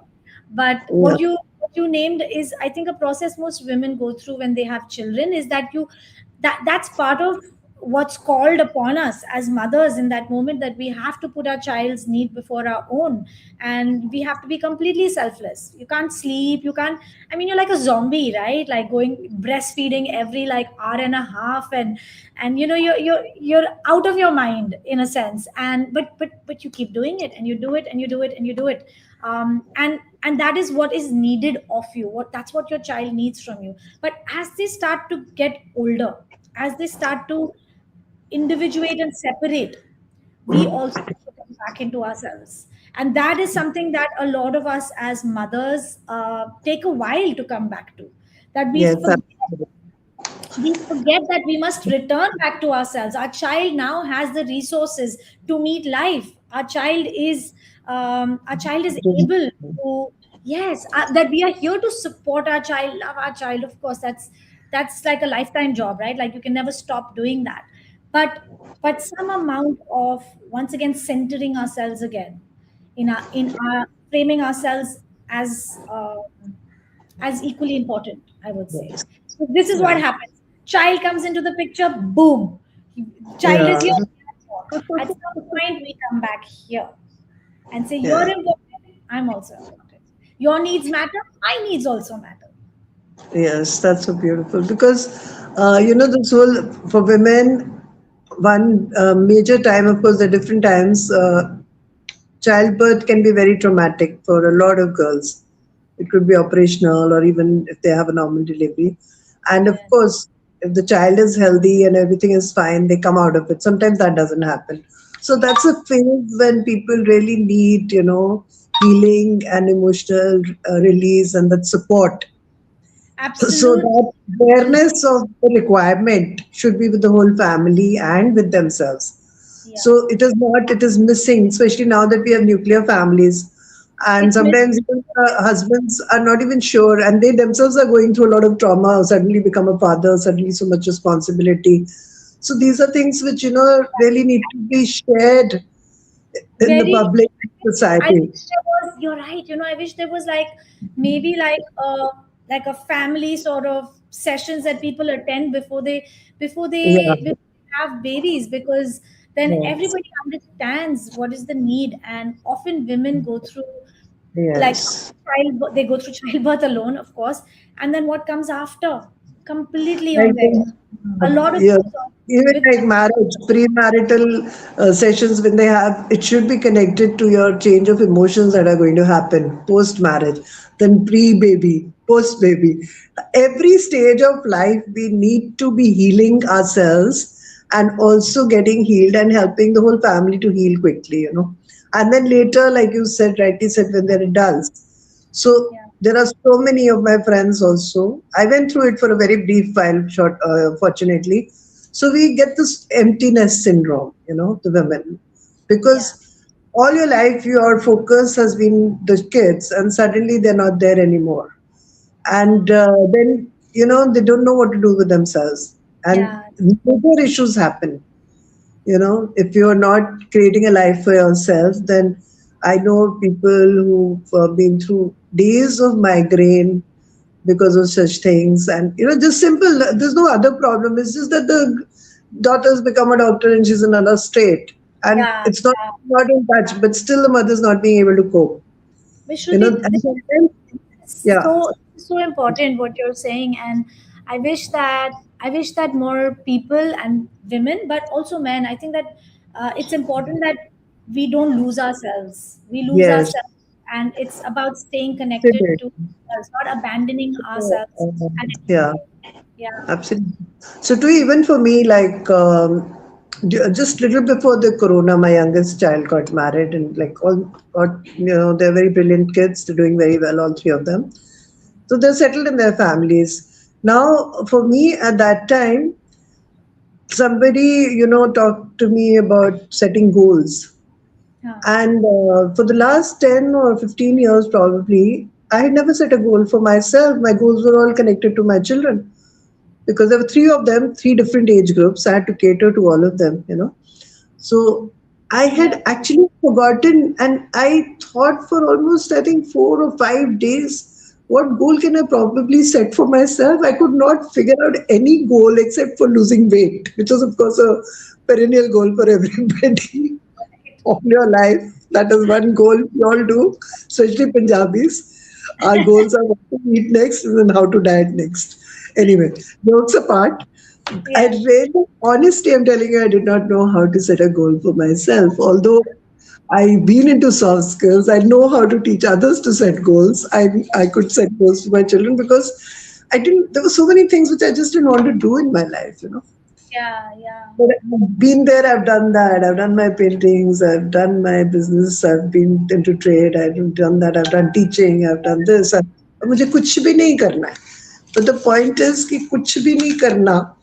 But yeah, what you named is, I think, a process most women go through when they have children, is that that's part of what's called upon us as mothers in that moment, that we have to put our child's need before our own, and we have to be completely selfless. You can't sleep, you can't, I mean, you're like a zombie, right? Like going breastfeeding every like hour and a half, and you're out of your mind in a sense, and but you keep doing it, and you do it, and you do it, and you do it. And that is what is needed of you, what that's what your child needs from you. But as they start to get older, as they start to individuate and separate, we also have to come back into ourselves. And that is something that a lot of us as mothers take a while to come back to. That Yes, absolutely. we forget that we must return back to ourselves. Our child now has the resources to meet life. Our child is able to, yes, that we are here to support our child, love our child. Of course, that's like a lifetime job, right? Like you can never stop doing that. But some amount of, once again, centering ourselves again, in our framing ourselves as equally important, I would say. Yes. So this is what Yeah. happens. Child comes into the picture, boom. Child is Yeah. here. At some point, we come back here and say, you're Yeah. important, I'm also important. Your needs matter, my needs also matter. Yes, that's so beautiful because this whole for women, one major time, of course, there are different times. Childbirth can be very traumatic for a lot of girls. It could be operational or even if they have a normal delivery. And of Yeah. course, if the child is healthy and everything is fine, they come out of it. Sometimes that doesn't happen. So that's a phase when people really need, healing and emotional release and that support. So Absolute. that awareness of the requirement should be with the whole family and with themselves. Yeah. So it is not, it is missing, especially now that we have nuclear families. And It's missing. sometimes even husbands are not even sure, and they themselves are going through a lot of trauma, suddenly become a father, suddenly so much responsibility. So these are things which, really need to be shared in the Very. public I society. wish there was. You're right. I wish there was like maybe like a family sort of sessions that people attend Yeah. before they have babies, because then Yes. everybody understands what is the need. And often women go through like Yes. they go through childbirth alone, of course, and then what comes after, completely I on their think, own. A lot of yeah, things even with like marriage, premarital sessions when they have, it should be connected to your change of emotions that are going to happen post marriage, then pre baby, post baby. Every stage of life, we need to be healing ourselves and also getting healed and helping the whole family to heal quickly. And then later, like you said, rightly said, when they're adults. So yeah. there are so many of my friends also. I went through it for a very brief while, short, fortunately. So we get this emptiness syndrome, the women, Yeah. because all your life your focus has been the kids, and suddenly they're not there anymore, and then they don't know what to do with themselves, and Yeah. major issues happen. If you're not creating a life for yourself, then I know people who've been through days of migraine because of such things, and just simple, there's no other problem, it's just that the daughter's become a doctor and she's in another state, and Yeah. it's not in touch, but still the mother's not being able to cope, But Shruti, and sometimes, yeah, so important what you're saying, and I wish that more people and women, but also men. I think that it's important that we don't lose ourselves. We lose yes, ourselves, and it's about staying connected absolutely. to ourselves, not abandoning ourselves at any Yeah, point. Yeah. absolutely. So, to even for me, like just little before the corona, my youngest child got married, and like all got, they're very brilliant kids. They're doing very well, all three of them. So they're settled in their families. Now, for me at that time, somebody, talked to me about setting goals. Yeah. And for the last 10 or 15 years, probably, I had never set a goal for myself. My goals were all connected to my children because there were three of them, three different age groups. I had to cater to all of them. So I Yeah. had actually forgotten, and I thought for almost, I think, 4 or 5 days, what goal can I probably set for myself? I could not figure out any goal except for losing weight, which was, of course, a perennial goal for everybody of your life. That is one goal we all do, especially Punjabis. Our goals are what to eat next and then how to diet next. Anyway, jokes apart, I Yeah. really, honestly, I'm telling you, I did not know how to set a goal for myself. Although I've been into soft skills, I know how to teach others to set goals. I could set goals for my children because I didn't. There were so many things which I just didn't want to do in my life. Yeah. Yeah. But I've been there, I've done that. I've done my paintings, I've done my business, I've been into trade, I've done that, I've done teaching, I've done this. मुझे कुछ भी नहीं करना है. But the point is कि कुछ भी नहीं करना.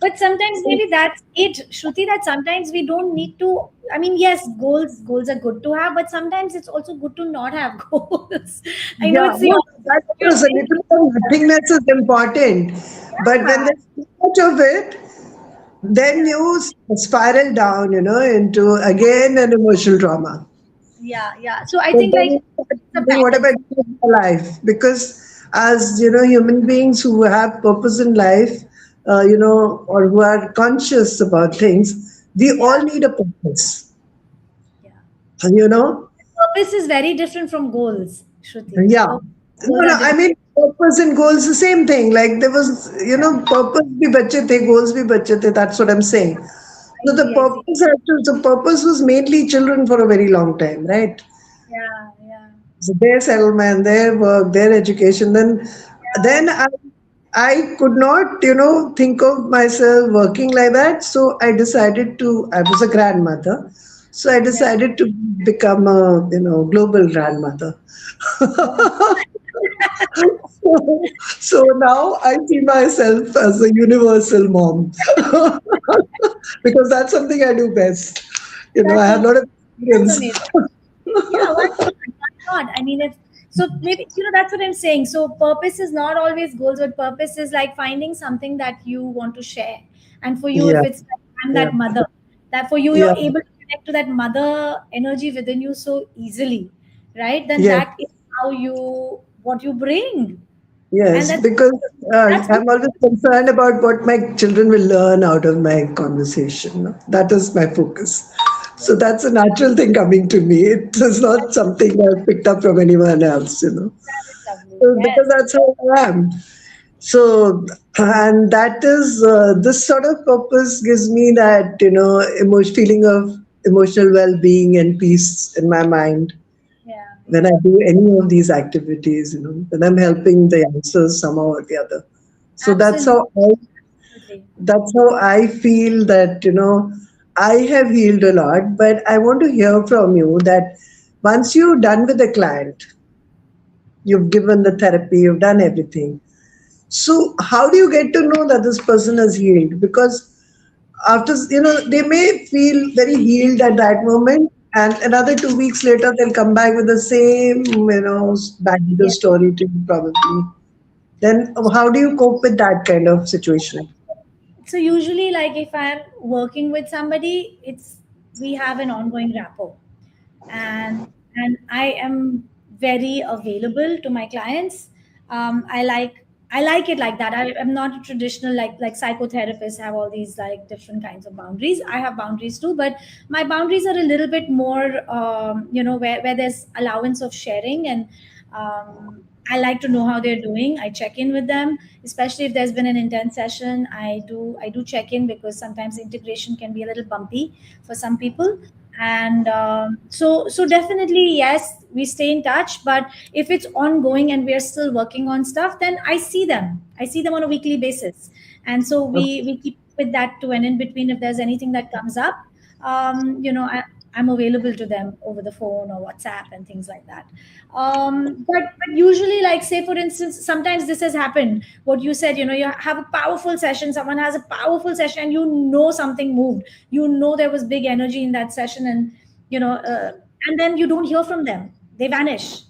But sometimes maybe that's it, Shruti, that sometimes we don't need to. I mean, yes, goals are good to have, but sometimes it's also good to not have goals. I know Yeah, it's the no, opposite that of what you're is a saying. little bit of nothingness is important. But when Yeah, there's too much of it, then yeah, you spiral down, into again an emotional trauma. yeah, yeah. So I But think then like you start it's a thinking, what am I balance. doing with my life? Because as human beings who have purpose in life, or who are conscious about things, we Yeah, all need a purpose. yeah. You know, Purpose is very different from goals, Shruti. yeah. Purpose, No, goals no. are I different. mean, purpose and goals the same thing. Like there was, purpose bhi bache the, goals bhi bache the. That's what I'm saying. I So the see, I see. purpose, the purpose was mainly children for a very long time, right? Yeah, yeah, So their settlement, their work, their education. Then I could not, think of myself working like that. So I decided to. I was a grandmother, so I yeah. decided to become a global grandmother. Oh, So now I see myself as a universal mom because that's something I do best. I that's have a lot of that's experience. amazing. Yeah, why not? Why not? I mean, if so, maybe that's what I'm saying. So, purpose is not always goals, but purpose is like finding something that you want to share. And for you, Yeah, if it's like, I'm yeah, that mother, that for you, yeah, you're able to connect to that mother energy within you so easily, right? Then yes, that is how what you bring, and yes. Because that's good. I'm always concerned about what my children will learn out of my conversation. No? That is my focus. So that's a natural thing coming to me. It is not something I've picked up from anyone else. That is lovely. So because Yes. that's how I am. So, and that is this sort of purpose gives me that feeling of emotional well-being and peace in my mind Yeah. when I Yeah. do any of these activities, when I'm helping the youngsters somehow or the other. So Absolutely. Absolutely. that's how I feel that I have healed a lot, but I want to hear from you that once you're done with the client, you've given the therapy, you've done everything. So, how do you get to know that this person has healed? Because after, they may feel very healed at that moment, and another 2 weeks later, they'll come back with the same, bad Yeah. story to you, probably. Then, how do you cope with that kind of situation? So usually, like if I'm working with somebody, it's we have an ongoing rapport, and I am very available to my clients. I like it like that. I am not a traditional like psychotherapists have all these like different kinds of boundaries. I have boundaries too, but my boundaries are a little bit more where there's allowance of sharing, and I like to know how they're doing. I check in with them, especially if there's been an intense session. I do check in because sometimes integration can be a little bumpy for some people, and so definitely yes, we stay in touch. But if it's ongoing and we're still working on stuff, then I see them on a weekly basis, and so we keep with that too. And in between, if there's anything that comes up, I'm available to them over the phone or WhatsApp and things like that. But usually, like say for instance, sometimes this has happened. What you said, you have a powerful session. Someone has a powerful session, and something moved. There was big energy in that session, and you know, uh, and then you don't hear from them. They vanish,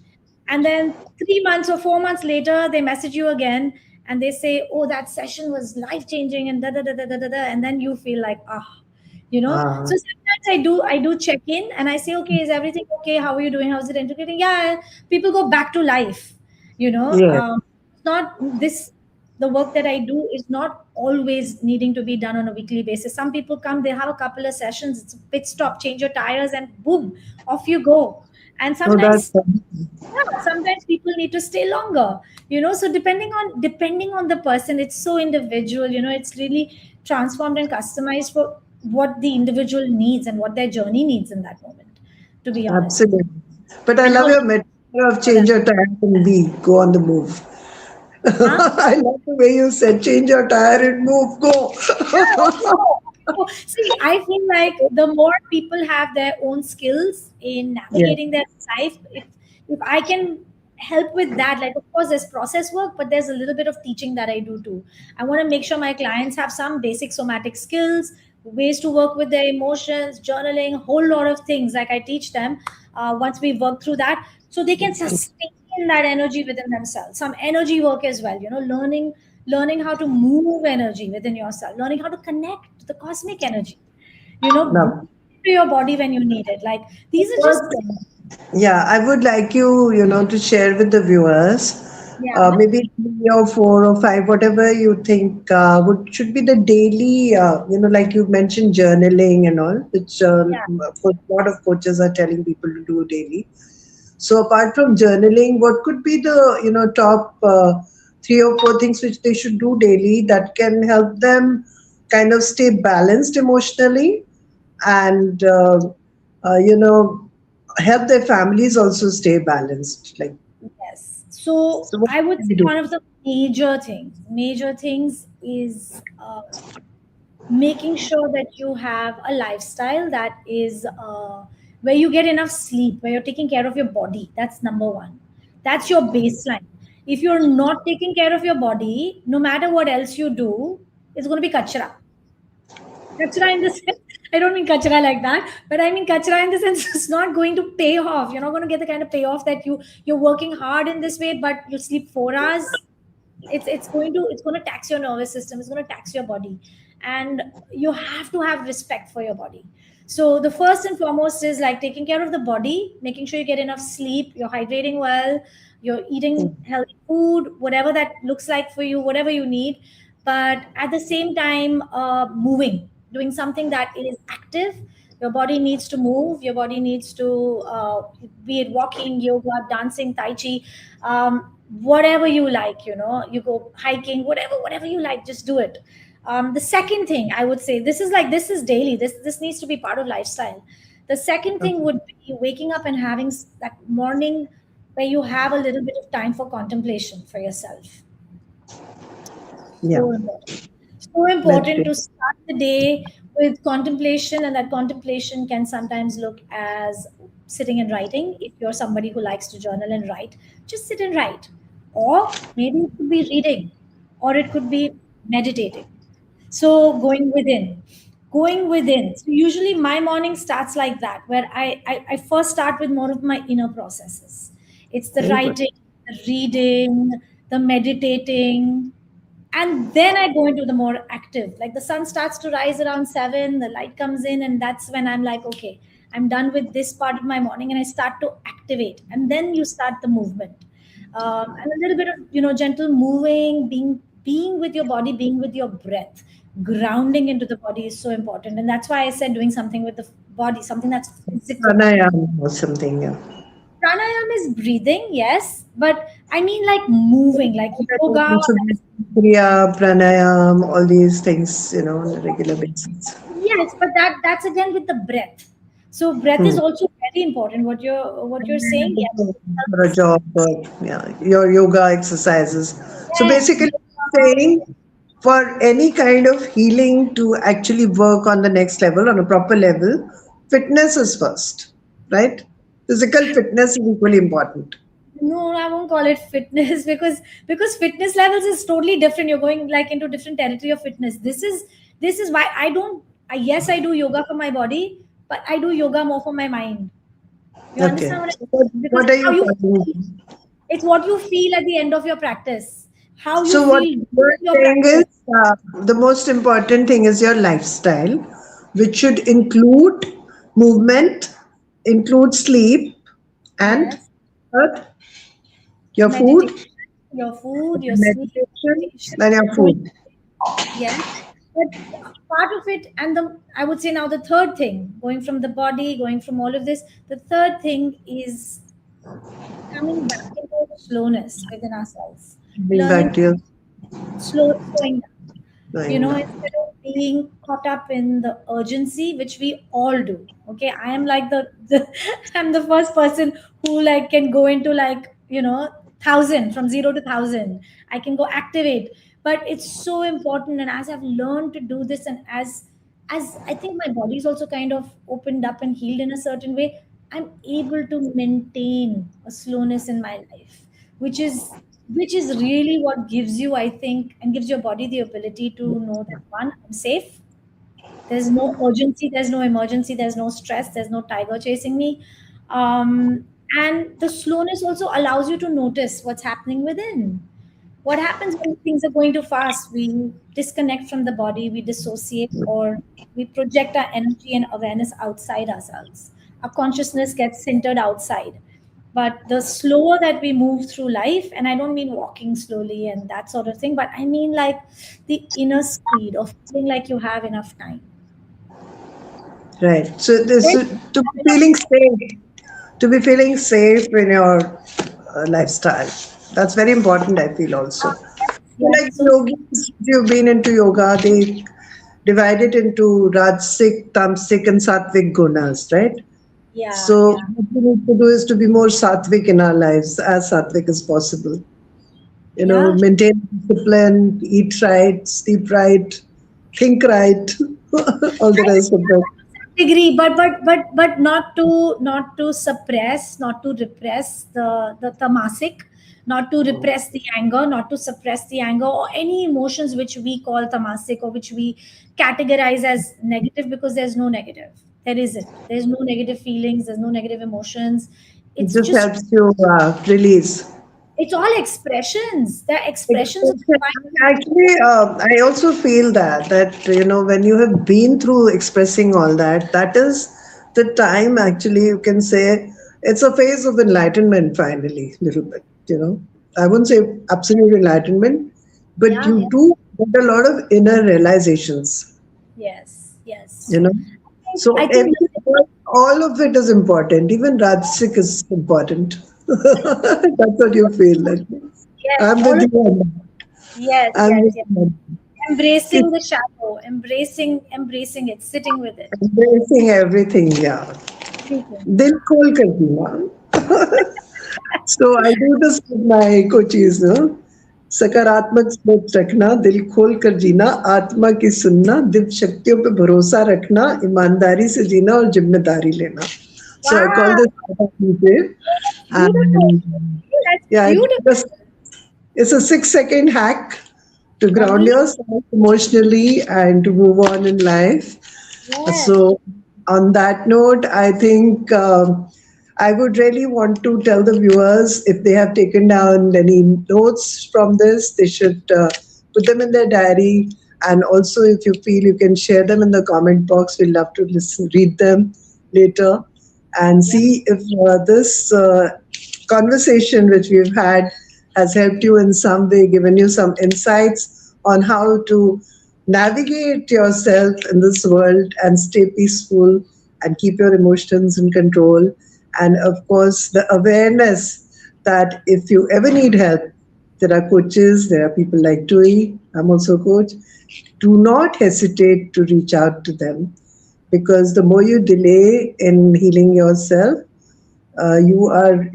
and then 3 months or 4 months later, they message you again, and they say, "Oh, that session was life changing," and da da da da da da da, and then you feel like, ah, Ah, so sometimes I do check in and I say, okay, is everything okay? How are you doing? How's it integrating? Yeah, people go back to life. you know Yeah. um, not this the work that I do is not always needing to be done on a weekly basis. Some people come, they have a couple of sessions, it's a pit stop, change your tires, and boom, off you go. And So that's sometimes, yeah, sometimes people need to stay longer, so depending on the person, it's so individual, it's really transformed and customized for what the individual needs and what their journey needs in that moment, to be honest. absolutely. But I And love how your metaphor of change your tire and be go on the move. huh? I love the way you said change your tire and move, go. See, I feel like the more people have their own skills in Yeah, navigating their life, if I can help with that, like of course there's process work, but there's a little bit of teaching that I do too. I want to make sure my clients have some basic somatic skills, ways to work with their emotions, journaling, a whole lot of things. Like I teach them once we work through that, so they can sustain that energy within themselves. Some energy work as well, learning how to move energy within yourself, learning how to connect to the cosmic energy, breathe love. to your body when you need it. Like these are just things. Yeah, I would like you, to share with the viewers, Yeah, maybe 3 or 4 or 5, whatever you think would should be the daily, like you mentioned, journaling and all, which yeah. of course, a lot of coaches are telling people to do daily. So apart from journaling, what could be the top 3 or 4 things which they should do daily that can help them kind of stay balanced emotionally and help their families also stay balanced. Like, Yes. So so what I would can say we do? one of the major things is making sure that you have a lifestyle that is where you get enough sleep, where you're taking care of your body. That's number one. That's your baseline. If you're not taking care of your body, no matter what else you do, it's going to be kachra. Kachra in the sense, I don't mean kachra like that, but I mean kachra in the sense it's not going to pay off. You're not going to get the kind of payoff that you're working hard in this way, but you sleep 4 hours. It's going to tax your nervous system. It's going to tax your body, and you have to have respect for your body. So the first and foremost is like taking care of the body, making sure you get enough sleep, you're hydrating well, you're eating healthy food, whatever that looks like for you, whatever you need. But at the same time, moving, doing something that is active. Your body needs to move. Your body needs to, be it walking, yoga, dancing, tai chi, whatever you like. You go hiking, whatever you like, just do it. The second thing I would say, this is daily. This needs to be part of lifestyle. The second thing would be waking up and having that morning where you have a little bit of time for contemplation for yourself. Yeah, So important. So important meditate. to start the day with contemplation, and that contemplation can sometimes look as sitting and writing. If you're somebody who likes to journal and write, just sit and write. Or maybe it could be reading, or it could be meditating. So going within. So usually my morning starts like that, where I first start with more of my inner processes. It's the Very good. writing, the reading, the meditating, and then I go into the more active. Like the sun starts to rise around 7, the light comes in, and that's when I'm like, okay, I'm done with this part of my morning, and I start to activate. And then you start the movement, and a little bit of gentle moving, being with your body, being with your breath, grounding into the body is so important. And that's why I said doing something with the body, something that's physical. Pranayama or something. Yeah. Pranayama is breathing, yes, but I mean like moving, like yoga. So Kriya, pranayam, all these things, on a regular basis. Yes, but that's again with the breath. So breath is Hmm. also very important. What you're saying, yes, it For a helps. job, or yeah, your yoga exercises. So Yes, basically, saying for any kind of healing to actually work on the next level, on a proper level, fitness is first, right? Physical fitness is equally important. no, I won't call it fitness because fitness levels is totally different. You're going like into different territory of fitness. This is why I don't. Yes, I do yoga for my body, but I do yoga more for my mind. You Okay. understand what I So mean? Because what are it's how you you feel. calling? It's what you feel at the end of your practice. How you So what feel you're during your saying is practice. the most important thing is your lifestyle, which should include movement, include sleep, and Yes, third, your food. meditation. your food, your sleep, Meditation, meditation, then your going. food. Yes, but part of it, and the I would say now the third thing, going from the body, going from all of this, the third thing is coming back into slowness within ourselves, Coming learning back to your slowing down. going now. Instead of being caught up in the urgency, which we all do. Okay, I am like the I'm the first person who like can go into like, 1,000, from 0 to 1,000. I can go activate, but it's so important. And as I've learned to do this, and as I think my body's also kind of opened up and healed in a certain way, I'm able to maintain a slowness in my life, which is which is really what gives you, I think, and gives your body the ability to know that, one, I'm safe. There's no urgency, there's no emergency, there's no stress, there's no tiger chasing me. And the slowness also allows you to notice what's happening within. What happens when things are going too fast? We disconnect from the body, we dissociate, or we project our energy and awareness outside ourselves. Our consciousness gets centered outside. But the slower that we move through life, and I don't mean walking slowly and that sort of thing, but I mean like the inner speed of feeling like you have enough time. Right. So this Then to you be have enough feeling safe, to be feeling safe in your lifestyle. That's very important. I feel also. time. Yes, So yes. like So yogis, if you've been into yoga, they divide it into Rajasic, Tamasic, and Sattvic gunas, right? yeah, So yeah, what we need to do is to be more sattvic in our lives, as sattvic as possible. yeah. Maintain discipline, eat right, sleep right, think right, all the I rest of that. agree, but not to suppress, not to repress the tamasic, not to repress the anger, not to suppress the anger or any emotions which we call tamasic or which we categorize as negative, because there's no negative. There isn't. There's no negative feelings. There's no negative emotions. It It's just just helps you release. it's all expressions. They're expressions of Expression. divine. Actually, I also feel that when you have been through expressing all that, that is the time. Actually, you can say it's a phase of enlightenment. Finally, little bit. I wouldn't say absolute enlightenment, but Yeah, you yeah. do get a lot of inner realizations. Yes, yes. You know, so I think every all of it is important. Even Rajsik is important. That's what you feel. Like yes, I'm all with of you on that. yes, I'm yes, with yes. you on that. Embracing the shadow, embracing it, sitting with it. Embracing everything, yeah. Everything. दिल खोल कर जीना. So I do this with my coaches, no? सकारात्मक सोच रखना, दिल खोल कर जीना, आत्मा की सुनना, दिव्य शक्तियों पे भरोसा रखना, ईमानदारी से जीना और जिम्मेदारी लेना. So I call Wow, this Gita, beautiful. and That's yeah, beautiful. it's a 6 second hack to ground Lovely. yourself emotionally and to move on in life. Yes. So, on that note, I think I would really want to tell the viewers if they have taken down any notes from this, they should put them in their diary. And also, if you feel you can share them in the comment box, we'd love to read them later and Yeah. see if this conversation which we've had has helped you in some way, given you some insights on how to navigate yourself in this world and stay peaceful and keep your emotions in control. And of course, the awareness that if you ever need help, there are coaches, there are people like Tui, I'm also a coach. Do not hesitate to reach out to them because the more you delay in healing yourself, you are,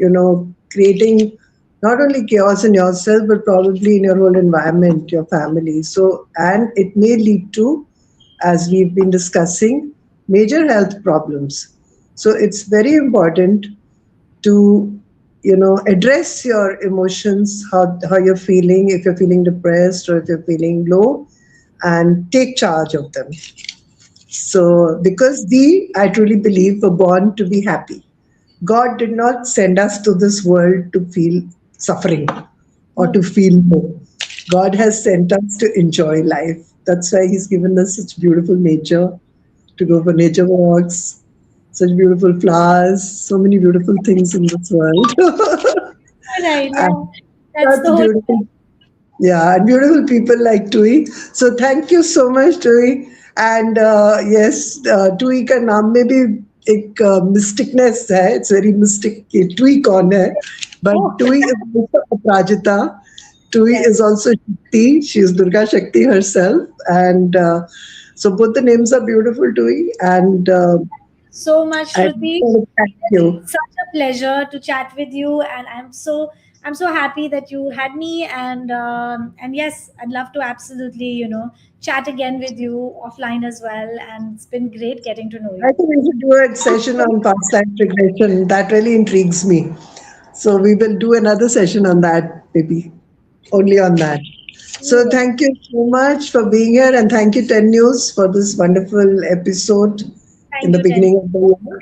creating not only chaos in yourself, but probably in your whole environment, your family. So, and it may lead to, as we've been discussing, major health problems. So, it's very important to, address your emotions, how you're feeling, if you're feeling depressed or if you're feeling low, and take charge of them. So, because we, I truly believe, were born to be happy. God did not send us to this world to feel suffering or to No. feel low. God has sent us to enjoy life. That's why He's given us such beautiful nature, to go for nature walks, such beautiful flowers, so many beautiful things in this world. Right. And Yeah. That's the Such whole. beautiful, yeah, and beautiful people like Tui. So thank you so much, Tui. And yes, Tui का नाम में भी एक mysticness है. It's very mystic. कि Tui कौन है? But Oh, Tui is also Aprajita. Tui yes. is also Shakti. She is Durga Shakti herself. And so both the names are beautiful, Tui. And So much, I Shruti. thank It's you. such a pleasure to chat with you, and I'm so happy that you had me, and yes, I'd love to absolutely chat again with you offline as well, and it's been great getting to know I you. think we should do a session on past life regression. That really intrigues me. So we will do another session on that, maybe only on that. We So will. thank you so much for being here, and thank you 10 News for this wonderful episode in Thank the you, Jen. beginning of the year.